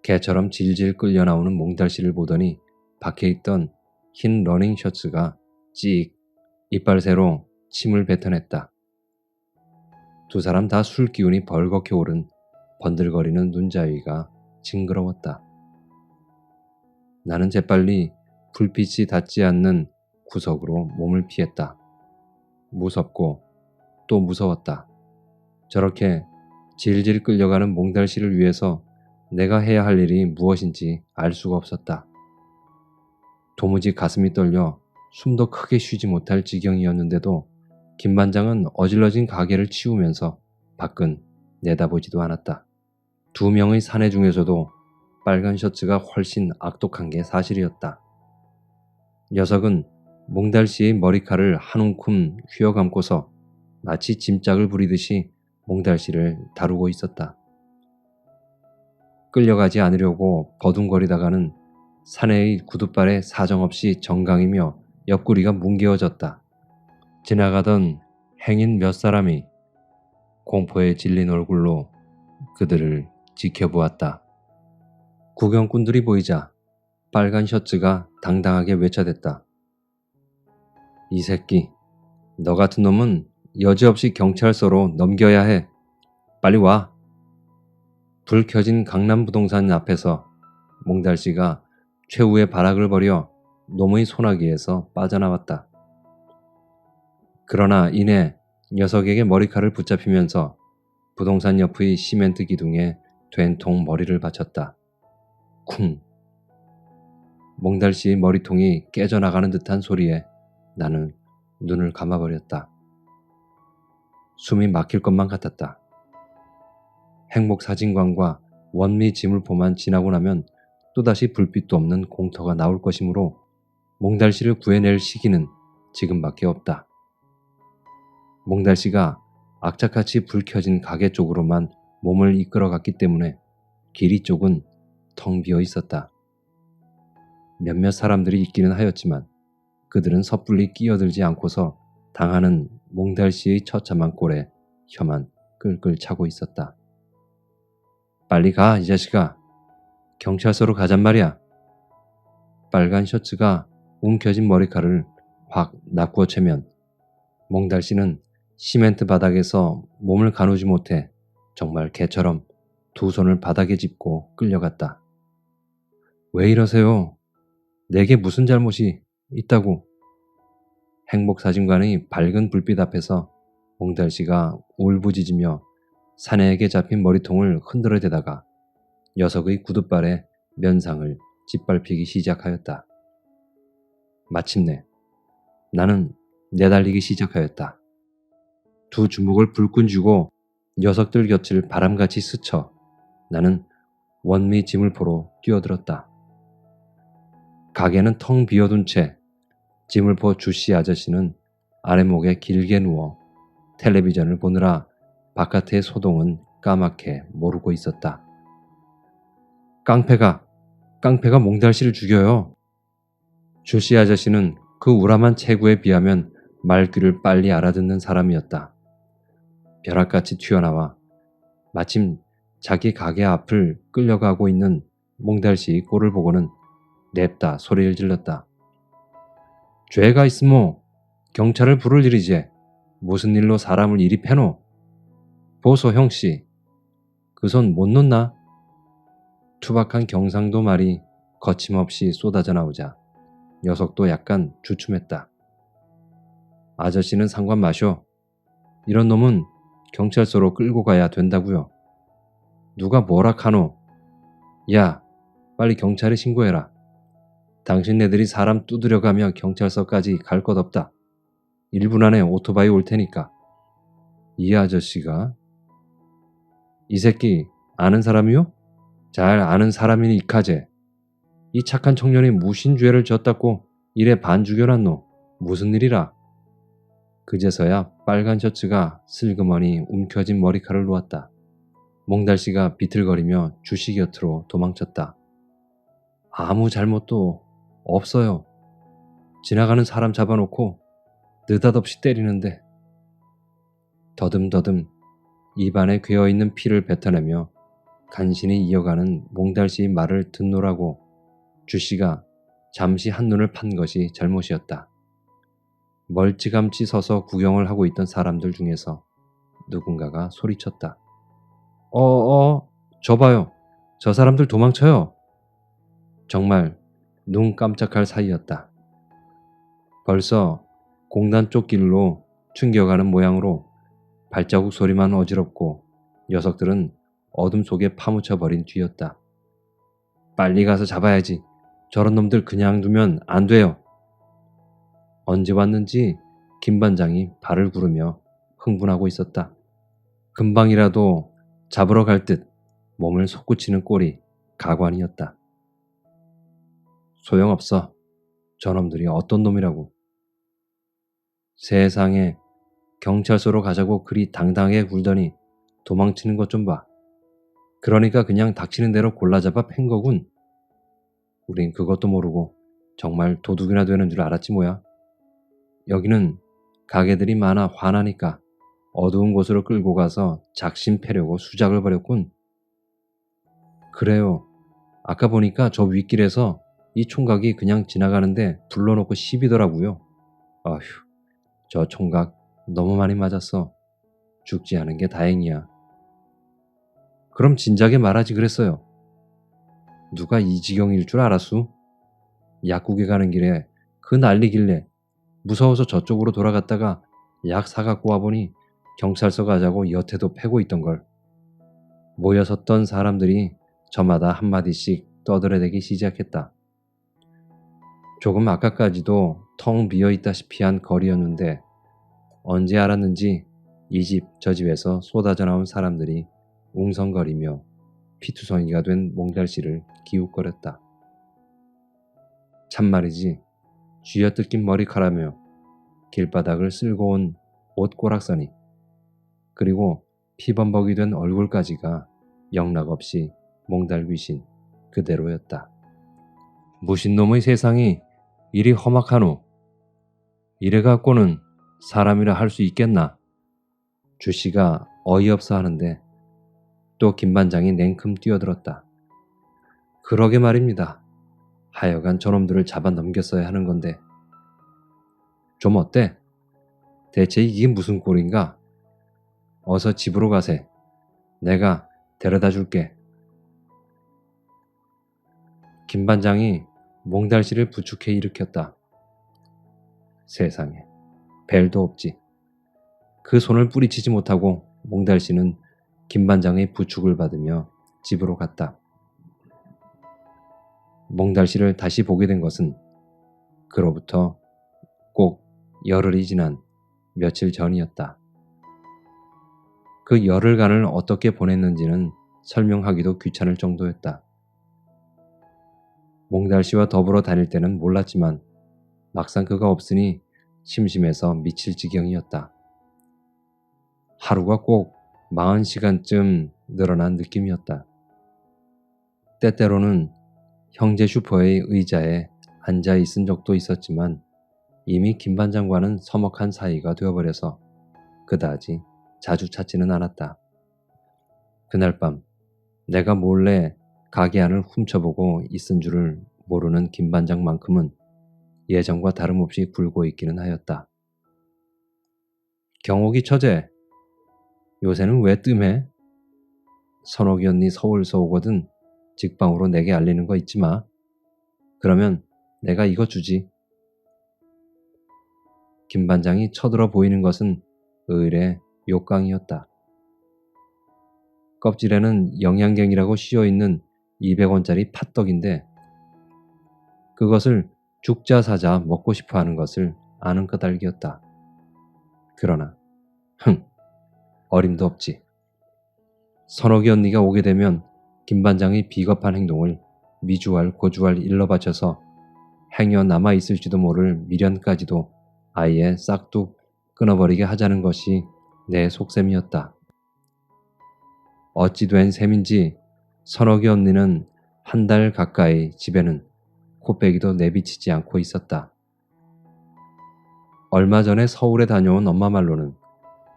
개처럼 질질 끌려 나오는 몽달씨를 보더니 밖에 있던 흰 러닝 셔츠가 찍 이빨 새로 침을 뱉어냈다. 두 사람 다 술 기운이 벌겋게 오른 번들거리는 눈자위가 징그러웠다. 나는 재빨리 불빛이 닿지 않는 구석으로 몸을 피했다. 무섭고 또 무서웠다. 저렇게 질질 끌려가는 몽달씨를 위해서 내가 해야 할 일이 무엇인지 알 수가 없었다. 도무지 가슴이 떨려 숨도 크게 쉬지 못할 지경이었는데도 김반장은 어질러진 가게를 치우면서 밖은 내다보지도 않았다. 두 명의 사내 중에서도 빨간 셔츠가 훨씬 악독한 게 사실이었다. 녀석은 몽달씨의 머리칼을 한 움큼 휘어감고서 마치 짐짝을 부리듯이 몽달씨를 다루고 있었다. 끌려가지 않으려고 버둥거리다가는 사내의 구둣발에 사정없이 정강이며 옆구리가 뭉개어졌다. 지나가던 행인 몇 사람이 공포에 질린 얼굴로 그들을 지켜보았다. 구경꾼들이 보이자 빨간 셔츠가 당당하게 외쳐댔다. 이 새끼, 너 같은 놈은 여지없이 경찰서로 넘겨야 해. 빨리 와. 불 켜진 강남부동산 앞에서 몽달씨가 최후의 발악을 벌여 놈의 소나기에서 빠져나왔다. 그러나 이내 녀석에게 머리칼을 붙잡히면서 부동산 옆의 시멘트 기둥에 된통 머리를 받쳤다. 쿵! 몽달씨의 머리통이 깨져나가는 듯한 소리에 나는 눈을 감아버렸다. 숨이 막힐 것만 같았다. 행복사진관과 원미 지물포만 지나고 나면 또다시 불빛도 없는 공터가 나올 것이므로 몽달씨를 구해낼 시기는 지금밖에 없다. 몽달씨가 악착같이 불 켜진 가게 쪽으로만 몸을 이끌어갔기 때문에 길이 쪽은 텅 비어 있었다. 몇몇 사람들이 있기는 하였지만 그들은 섣불리 끼어들지 않고서 당하는 몽달씨의 처참한 꼴에 혀만 끌끌 차고 있었다. 빨리 가, 이 자식아. 경찰서로 가잔 말이야. 빨간 셔츠가 움켜진 머리칼을 확 납구어 채면 몽달씨는 시멘트 바닥에서 몸을 가누지 못해 정말 개처럼 두 손을 바닥에 짚고 끌려갔다. 왜 이러세요? 내게 무슨 잘못이 있다고. 행복사진관의 밝은 불빛 앞에서 몽달씨가 울부짖으며 사내에게 잡힌 머리통을 흔들어대다가 녀석의 구둣발에 면상을 짓밟히기 시작하였다. 마침내 나는 내달리기 시작하였다. 두 주먹을 불끈 쥐고 녀석들 곁을 바람같이 스쳐 나는 원미 지물포로 뛰어들었다. 가게는 텅 비어둔 채 지물포 주씨 아저씨는 아랫목에 길게 누워 텔레비전을 보느라 바깥의 소동은 까맣게 모르고 있었다. 깡패가 몽달씨를 죽여요. 주씨 아저씨는 그 우람한 체구에 비하면 말귀를 빨리 알아듣는 사람이었다. 벼락같이 튀어나와 마침 자기 가게 앞을 끌려가고 있는 몽달씨의 꼴을 보고는 냅다 소리를 질렀다. 죄가 있으모 경찰을 부를 일이지 무슨 일로 사람을 이리 패노. 보소 형씨, 그 손 못 놓나? 투박한 경상도 말이 거침없이 쏟아져 나오자 녀석도 약간 주춤했다. 아저씨는 상관 마쇼. 이런 놈은 경찰서로 끌고 가야 된다고요. 누가 뭐라 카노? 야, 빨리 경찰에 신고해라. 당신네들이 사람 두드려가며 경찰서까지 갈 것 없다. 1분 안에 오토바이 올 테니까. 이 아저씨가? 이 새끼 아는 사람이요? 잘 아는 사람이니 이카제. 이 착한 청년이 무슨 죄를 졌다고 이래 반 죽여놨노? 무슨 일이라? 그제서야 빨간 셔츠가 슬그머니 움켜진 머리칼을 놓았다. 몽달씨가 비틀거리며 주씨 곁으로 도망쳤다. 아무 잘못도 없어요. 지나가는 사람 잡아놓고 느닷없이 때리는데. 더듬더듬 입안에 괴어있는 피를 뱉어내며 간신히 이어가는 몽달씨의 말을 듣노라고 주씨가 잠시 한눈을 판 것이 잘못이었다. 멀찌감치 서서 구경을 하고 있던 사람들 중에서 누군가가 소리쳤다. 저 봐요. 저 사람들 도망쳐요. 정말 눈 깜짝할 사이였다. 벌써 공단 쪽 길로 충겨가는 모양으로 발자국 소리만 어지럽고 녀석들은 어둠 속에 파묻혀버린 뒤였다. 빨리 가서 잡아야지. 저런 놈들 그냥 두면 안 돼요. 언제 왔는지 김 반장이 발을 구르며 흥분하고 있었다. 금방이라도 잡으러 갈 듯 몸을 솟구치는 꼴이 가관이었다. 소용없어. 저놈들이 어떤 놈이라고. 세상에 경찰서로 가자고 그리 당당하게 굴더니 도망치는 것 좀 봐. 그러니까 그냥 닥치는 대로 골라잡아 팬 거군. 우린 그것도 모르고 정말 도둑이나 되는 줄 알았지 뭐야. 여기는 가게들이 많아 화나니까 어두운 곳으로 끌고 가서 작심 패려고 수작을 벌였군. 그래요. 아까 보니까 저 윗길에서 이 총각이 그냥 지나가는데 불러놓고 시비더라고요. 아휴, 저 총각 너무 많이 맞았어. 죽지 않은 게 다행이야. 그럼 진작에 말하지 그랬어요. 누가 이 지경일 줄 알았수? 약국에 가는 길에 그 난리길래 무서워서 저쪽으로 돌아갔다가 약 사갖고 와보니 경찰서 가자고 여태도 패고 있던걸. 모여섰던 사람들이 저마다 한마디씩 떠들어대기 시작했다. 조금 아까까지도 텅 비어있다시피 한 거리였는데 언제 알았는지 이 집 저 집에서 쏟아져 나온 사람들이 웅성거리며 피투성이가 된 몽달씨를 기웃거렸다. 참말이지 쥐어뜯긴 머리카락며 길바닥을 쓸고 온 옷꼬락서니 그리고 피범벅이 된 얼굴까지가 영락없이 몽달 귀신 그대로였다. 무신놈의 세상이 이리 험악하노. 이래갖고는 사람이라 할 수 있겠나. 주씨가 어이없어 하는데 또 김반장이 냉큼 뛰어들었다. 그러게 말입니다. 하여간 저놈들을 잡아 넘겼어야 하는 건데. 좀 어때? 대체 이게 무슨 꼴인가? 어서 집으로 가세. 내가 데려다 줄게. 김반장이 몽달씨를 부축해 일으켰다. 세상에, 벨도 없지. 그 손을 뿌리치지 못하고 몽달씨는 김반장의 부축을 받으며 집으로 갔다. 몽달씨를 다시 보게 된 것은 그로부터 꼭 열흘이 지난 며칠 전이었다. 그 열흘간을 어떻게 보냈는지는 설명하기도 귀찮을 정도였다. 몽달씨와 더불어 다닐 때는 몰랐지만 막상 그가 없으니 심심해서 미칠 지경이었다. 하루가 꼭 40시간쯤 늘어난 느낌이었다. 때때로는 형제 슈퍼의 의자에 앉아 있은 적도 있었지만 이미 김반장과는 서먹한 사이가 되어버려서 그다지 자주 찾지는 않았다. 그날 밤 내가 몰래 가게 안을 훔쳐보고 있은 줄을 모르는 김반장만큼은 예전과 다름없이 굴고 있기는 하였다. 경옥이 처제, 요새는 왜 뜸해? 선옥이 언니 서울서 오거든. 직방으로 내게 알리는 거 잊지 마. 그러면 내가 이거 주지. 김 반장이 쳐들어 보이는 것은 의뢰 욕강이었다. 껍질에는 영양경이라고 씌어있는 200원짜리 팥떡인데 그것을 죽자 사자 먹고 싶어 하는 것을 아는 까닭이었다. 그러나 어림도 없지. 선옥이 언니가 오게 되면 김 반장의 비겁한 행동을 미주알 고주알 일러 바쳐서 행여 남아있을지도 모를 미련까지도 아예 싹둑 끊어버리게 하자는 것이 내 속셈이었다. 어찌 된 셈인지 선옥이 언니는 한 달 가까이 집에는 코빼기도 내비치지 않고 있었다. 얼마 전에 서울에 다녀온 엄마 말로는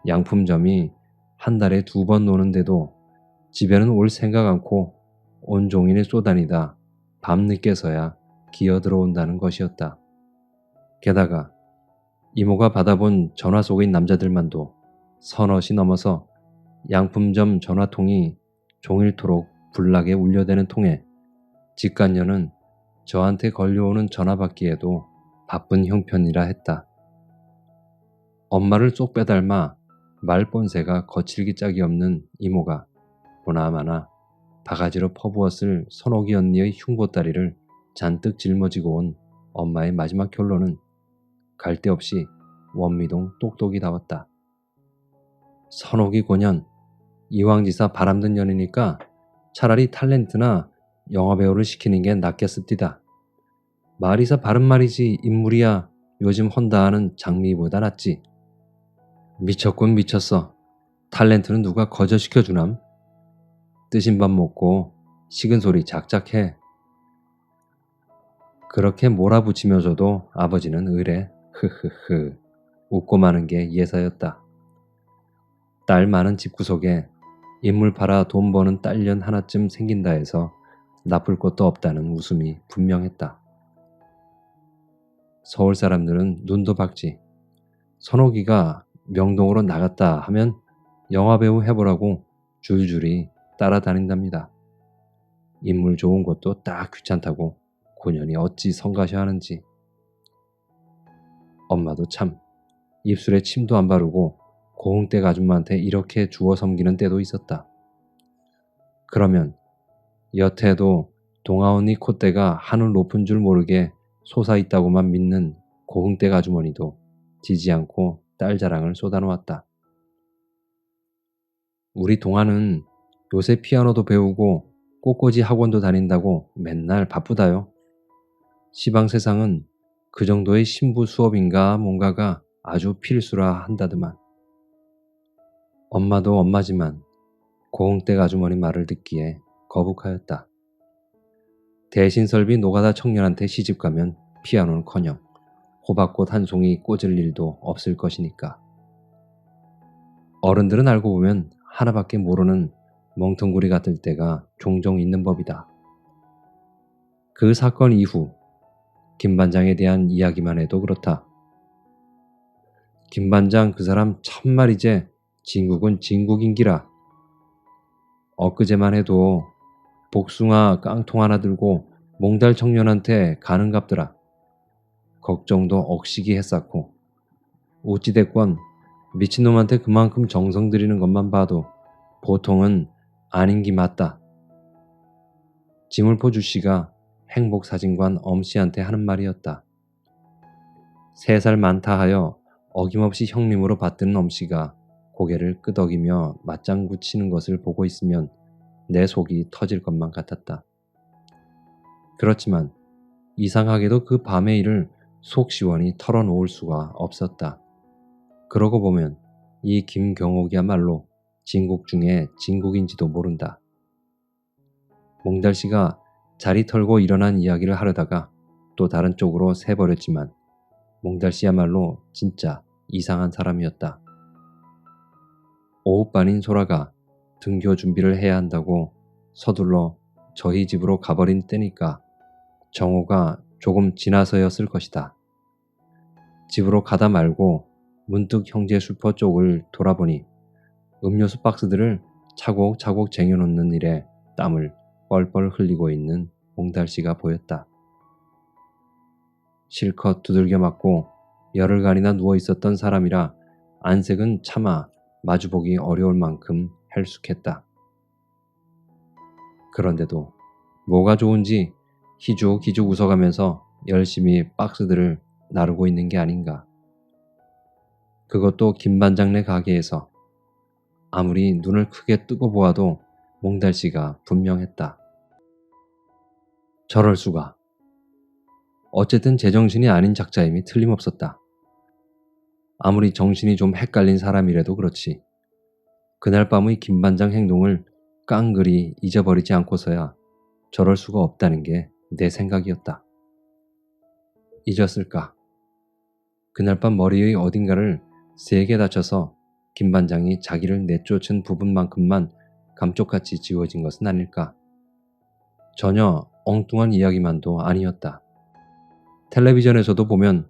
양품점이 한 달에 2번 노는데도 집에는 올 생각 않고 온종일 쏘다니다 밤늦게서야 기어 들어온다는 것이었다. 게다가 이모가 받아본 전화 속의 남자들만도 서너시 넘어서 양품점 전화통이 종일토록 불나게 울려대는 통에 직간녀는 저한테 걸려오는 전화 받기에도 바쁜 형편이라 했다. 엄마를 쏙 빼닮아 말본새가 거칠기 짝이 없는 이모가 보나마나 바가지로 퍼부었을 선옥이 언니의 흉보다리를 잔뜩 짊어지고 온 엄마의 마지막 결론은 갈 데 없이 원미동 똑똑이 다웠다. 선옥이 고년, 이왕지사 바람든 년이니까 차라리 탤런트나 영화배우를 시키는 게 낫겠습디다. 말이사 바른 말이지 인물이야 요즘 헌다 하는 장미보다 낫지. 미쳤군 미쳤어. 탤런트는 누가 거저시켜주남? 뜨신 밥 먹고 식은 소리 작작해. 그렇게 몰아붙이며서도 아버지는 의래 흐흐흐 웃고 마는 게 예사였다. 딸 많은 집구석에 인물 팔아 돈 버는 딸년 하나쯤 생긴다 해서 나쁠 것도 없다는 웃음이 분명했다. 서울 사람들은 눈도 박지. 선옥이가 명동으로 나갔다 하면 영화배우 해보라고 줄줄이 따라다닌답니다. 인물 좋은 것도 딱 귀찮다고 고년이 어찌 성가셔 하는지. 엄마도 참 입술에 침도 안 바르고 고흥댁 아줌마한테 이렇게 주워 섬기는 때도 있었다. 그러면 여태도 동아언니 콧대가 하늘 높은 줄 모르게 솟아있다고만 믿는 고흥댁 아주머니도 지지 않고 딸 자랑을 쏟아놓았다. 우리 동아는 요새 피아노도 배우고 꽃꽂이 학원도 다닌다고 맨날 바쁘다요. 시방 세상은 그 정도의 신부 수업인가 뭔가가 아주 필수라 한다더만. 엄마도 엄마지만 고흥댁 아주머니 말을 듣기에 거북하였다. 대신설비 노가다 청년한테 시집가면 피아노는커녕 호박꽃 한 송이 꽂을 일도 없을 것이니까. 어른들은 알고 보면 하나밖에 모르는 멍텅구리 같을 때가 종종 있는 법이다. 그 사건 이후 김 반장에 대한 이야기만 해도 그렇다. 김 반장 그 사람 참말이제 진국은 진국인기라. 엊그제만 해도 복숭아 깡통 하나 들고 몽달 청년한테 가는 갑더라. 걱정도 억시기 했었고 어찌됐건 미친놈한테 그만큼 정성 들이는 것만 봐도 보통은 아닌 기 맞다. 지물포 주씨가 행복사진관 엄씨한테 하는 말이었다. 3살 많다 하여 어김없이 형님으로 받드는 엄씨가 고개를 끄덕이며 맞장구 치는 것을 보고 있으면 내 속이 터질 것만 같았다. 그렇지만 이상하게도 그 밤의 일을 속 시원히 털어놓을 수가 없었다. 그러고 보면 이 김경옥이야말로 진국 중에 진국인지도 모른다. 몽달씨가 자리 털고 일어난 이야기를 하려다가 또 다른 쪽으로 새버렸지만 몽달씨야말로 진짜 이상한 사람이었다. 오후반인 소라가 등교 준비를 해야 한다고 서둘러 저희 집으로 가버린 때니까 정오가 조금 지나서였을 것이다. 집으로 가다 말고 문득 형제 슈퍼 쪽을 돌아보니 음료수 박스들을 차곡차곡 쟁여놓는 일에 땀을 뻘뻘 흘리고 있는 몽달씨가 보였다. 실컷 두들겨 맞고 열흘간이나 누워 있었던 사람이라 안색은 차마 마주보기 어려울 만큼 헬쑥했다. 그런데도 뭐가 좋은지 희죽희죽 웃어가면서 열심히 박스들을 나르고 있는 게 아닌가. 그것도 김반장네 가게에서. 아무리 눈을 크게 뜨고 보아도 몽달씨가 분명했다. 저럴 수가. 어쨌든 제정신이 아닌 작자임이 틀림없었다. 아무리 정신이 좀 헷갈린 사람이라도 그렇지. 그날 밤의 김반장 행동을 깡그리 잊어버리지 않고서야 저럴 수가 없다는 게 내 생각이었다. 잊었을까? 그날 밤 머리의 어딘가를 세게 다쳐서 김반장이 자기를 내쫓은 부분만큼만 감쪽같이 지워진 것은 아닐까? 전혀 엉뚱한 이야기만도 아니었다. 텔레비전에서도 보면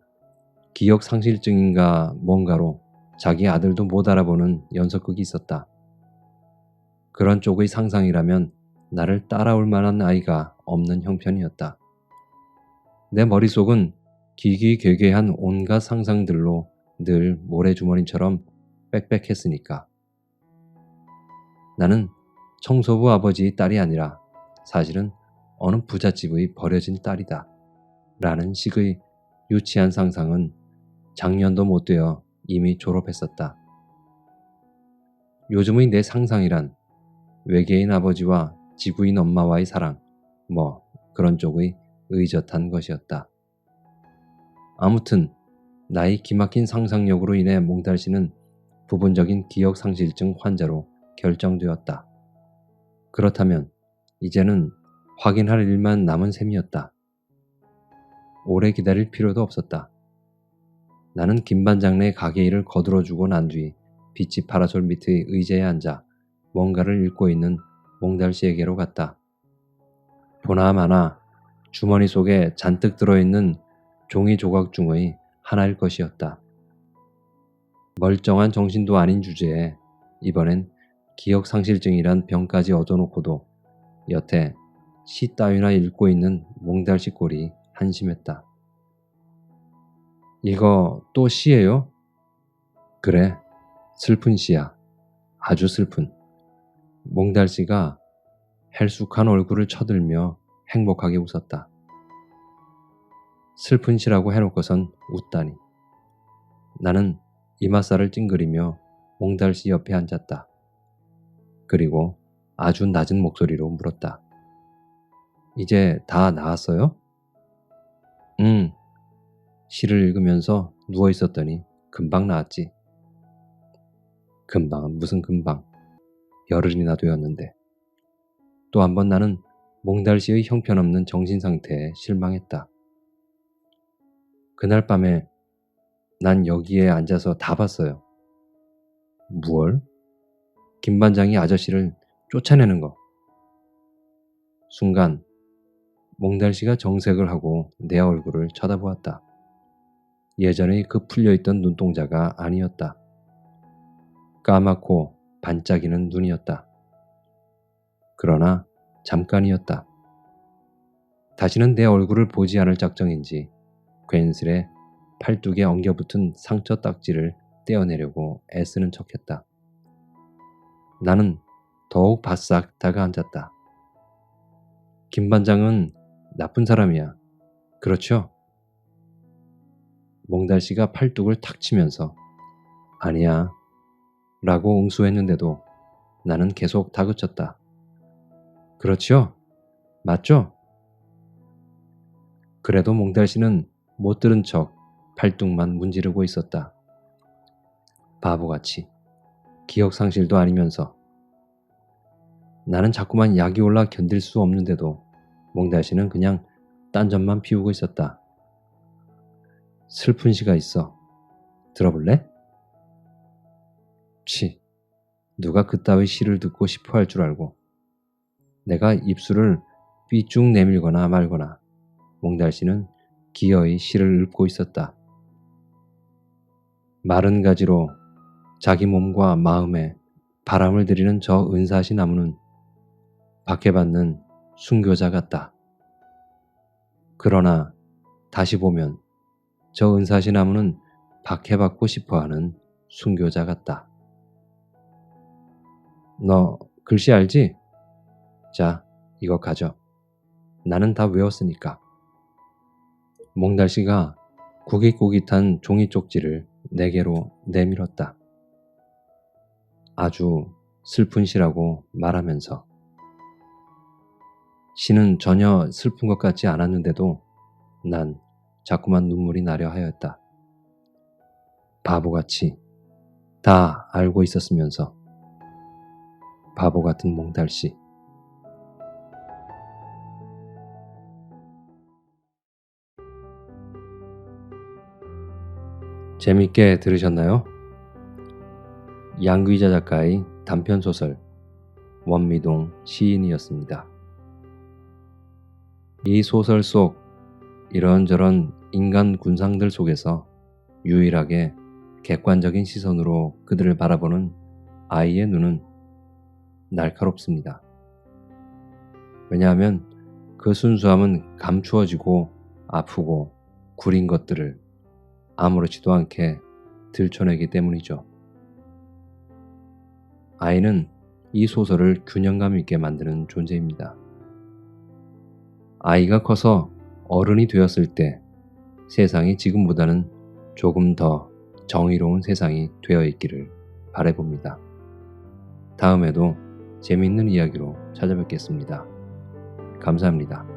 기억상실증인가 뭔가로 자기 아들도 못 알아보는 연속극이 있었다. 그런 쪽의 상상이라면 나를 따라올 만한 아이가 없는 형편이었다. 내 머릿속은 기기괴괴한 온갖 상상들로 늘 모래주머니처럼 빽빽했으니까. 나는 청소부 아버지의 딸이 아니라 사실은 어느 부잣집의 버려진 딸이다. 라는 식의 유치한 상상은 작년도 못 되어 이미 졸업했었다. 요즘의 내 상상이란 외계인 아버지와 지구인 엄마와의 사랑, 뭐 그런 쪽의 의젓한 것이었다. 아무튼 나의 기막힌 상상력으로 인해 몽달씨는 부분적인 기억상실증 환자로 결정되었다. 그렇다면 이제는 확인할 일만 남은 셈이었다. 오래 기다릴 필요도 없었다. 나는 김반장네 가게 일을 거들어주고 난 뒤 빛이 파라솔 밑의 의자에 앉아 뭔가를 읽고 있는 몽달씨에게로 갔다. 보나마나 주머니 속에 잔뜩 들어있는 종이 조각 중의 하나일 것이었다. 멀쩡한 정신도 아닌 주제에 이번엔 기억상실증이란 병까지 얻어놓고도 여태 시 따위나 읽고 있는 몽달씨 꼴이 한심했다. 이거 또 시예요? 그래, 슬픈 시야. 아주 슬픈. 몽달씨가 헬쑥한 얼굴을 쳐들며 행복하게 웃었다. 슬픈 시라고 해놓고선 웃다니. 나는 이맛살을 찡그리며 몽달씨 옆에 앉았다. 그리고 아주 낮은 목소리로 물었다. 이제 다 나았어요? 응. 시를 읽으면서 누워 있었더니 금방 나았지. 금방은 무슨 금방. 열흘이나 되었는데. 또 한 번 나는 몽달씨의 형편없는 정신상태에 실망했다. 그날 밤에 난 여기에 앉아서 다 봤어요. 무얼? 김반장이 아저씨를 쫓아내는 거. 순간 몽달씨가 정색을 하고 내 얼굴을 쳐다보았다. 예전의 그 풀려있던 눈동자가 아니었다. 까맣고 반짝이는 눈이었다. 그러나 잠깐이었다. 다시는 내 얼굴을 보지 않을 작정인지 괜스레 팔뚝에 엉겨붙은 상처 딱지를 떼어내려고 애쓰는 척했다. 나는 더욱 바싹 다가앉았다. 김반장은 나쁜 사람이야. 그렇죠? 몽달씨가 팔뚝을 탁 치면서 아니야 라고 응수했는데도 나는 계속 다그쳤다. 그렇죠? 맞죠? 그래도 몽달씨는 못 들은 척 팔뚝만 문지르고 있었다. 바보같이. 기억상실도 아니면서. 나는 자꾸만 약이 올라 견딜 수 없는데도 몽달씨는 그냥 딴전만 피우고 있었다. 슬픈 시가 있어. 들어볼래? 치, 누가 그따위 시를 듣고 싶어 할 줄 알고. 내가 입술을 삐쭉 내밀거나 말거나 몽달씨는 기어이 시를 읊고 있었다. 마른 가지로 자기 몸과 마음에 바람을 들이는 저 은사시 나무는 박해받는 순교자 같다. 그러나 다시 보면 저 은사시 나무는 박해받고 싶어하는 순교자 같다. 너 글씨 알지? 자, 이거 가져. 나는 다 외웠으니까. 몽달씨가 구깃구깃한 종이 쪽지를 내게로 내밀었다. 아주 슬픈 시라고 말하면서. 시는 전혀 슬픈 것 같지 않았는데도 난 자꾸만 눈물이 나려 하였다. 바보같이 다 알고 있었으면서. 바보 같은 몽달씨. 재밌게 들으셨나요? 양귀자 작가의 단편소설 원미동 시인이었습니다. 이 소설 속 이런저런 인간 군상들 속에서 유일하게 객관적인 시선으로 그들을 바라보는 아이의 눈은 날카롭습니다. 왜냐하면 그 순수함은 감추어지고 아프고 구린 것들을 아무렇지도 않게 들춰내기 때문이죠. 아이는 이 소설을 균형감 있게 만드는 존재입니다. 아이가 커서 어른이 되었을 때 세상이 지금보다는 조금 더 정의로운 세상이 되어 있기를 바라봅니다. 다음에도 재미있는 이야기로 찾아뵙겠습니다. 감사합니다.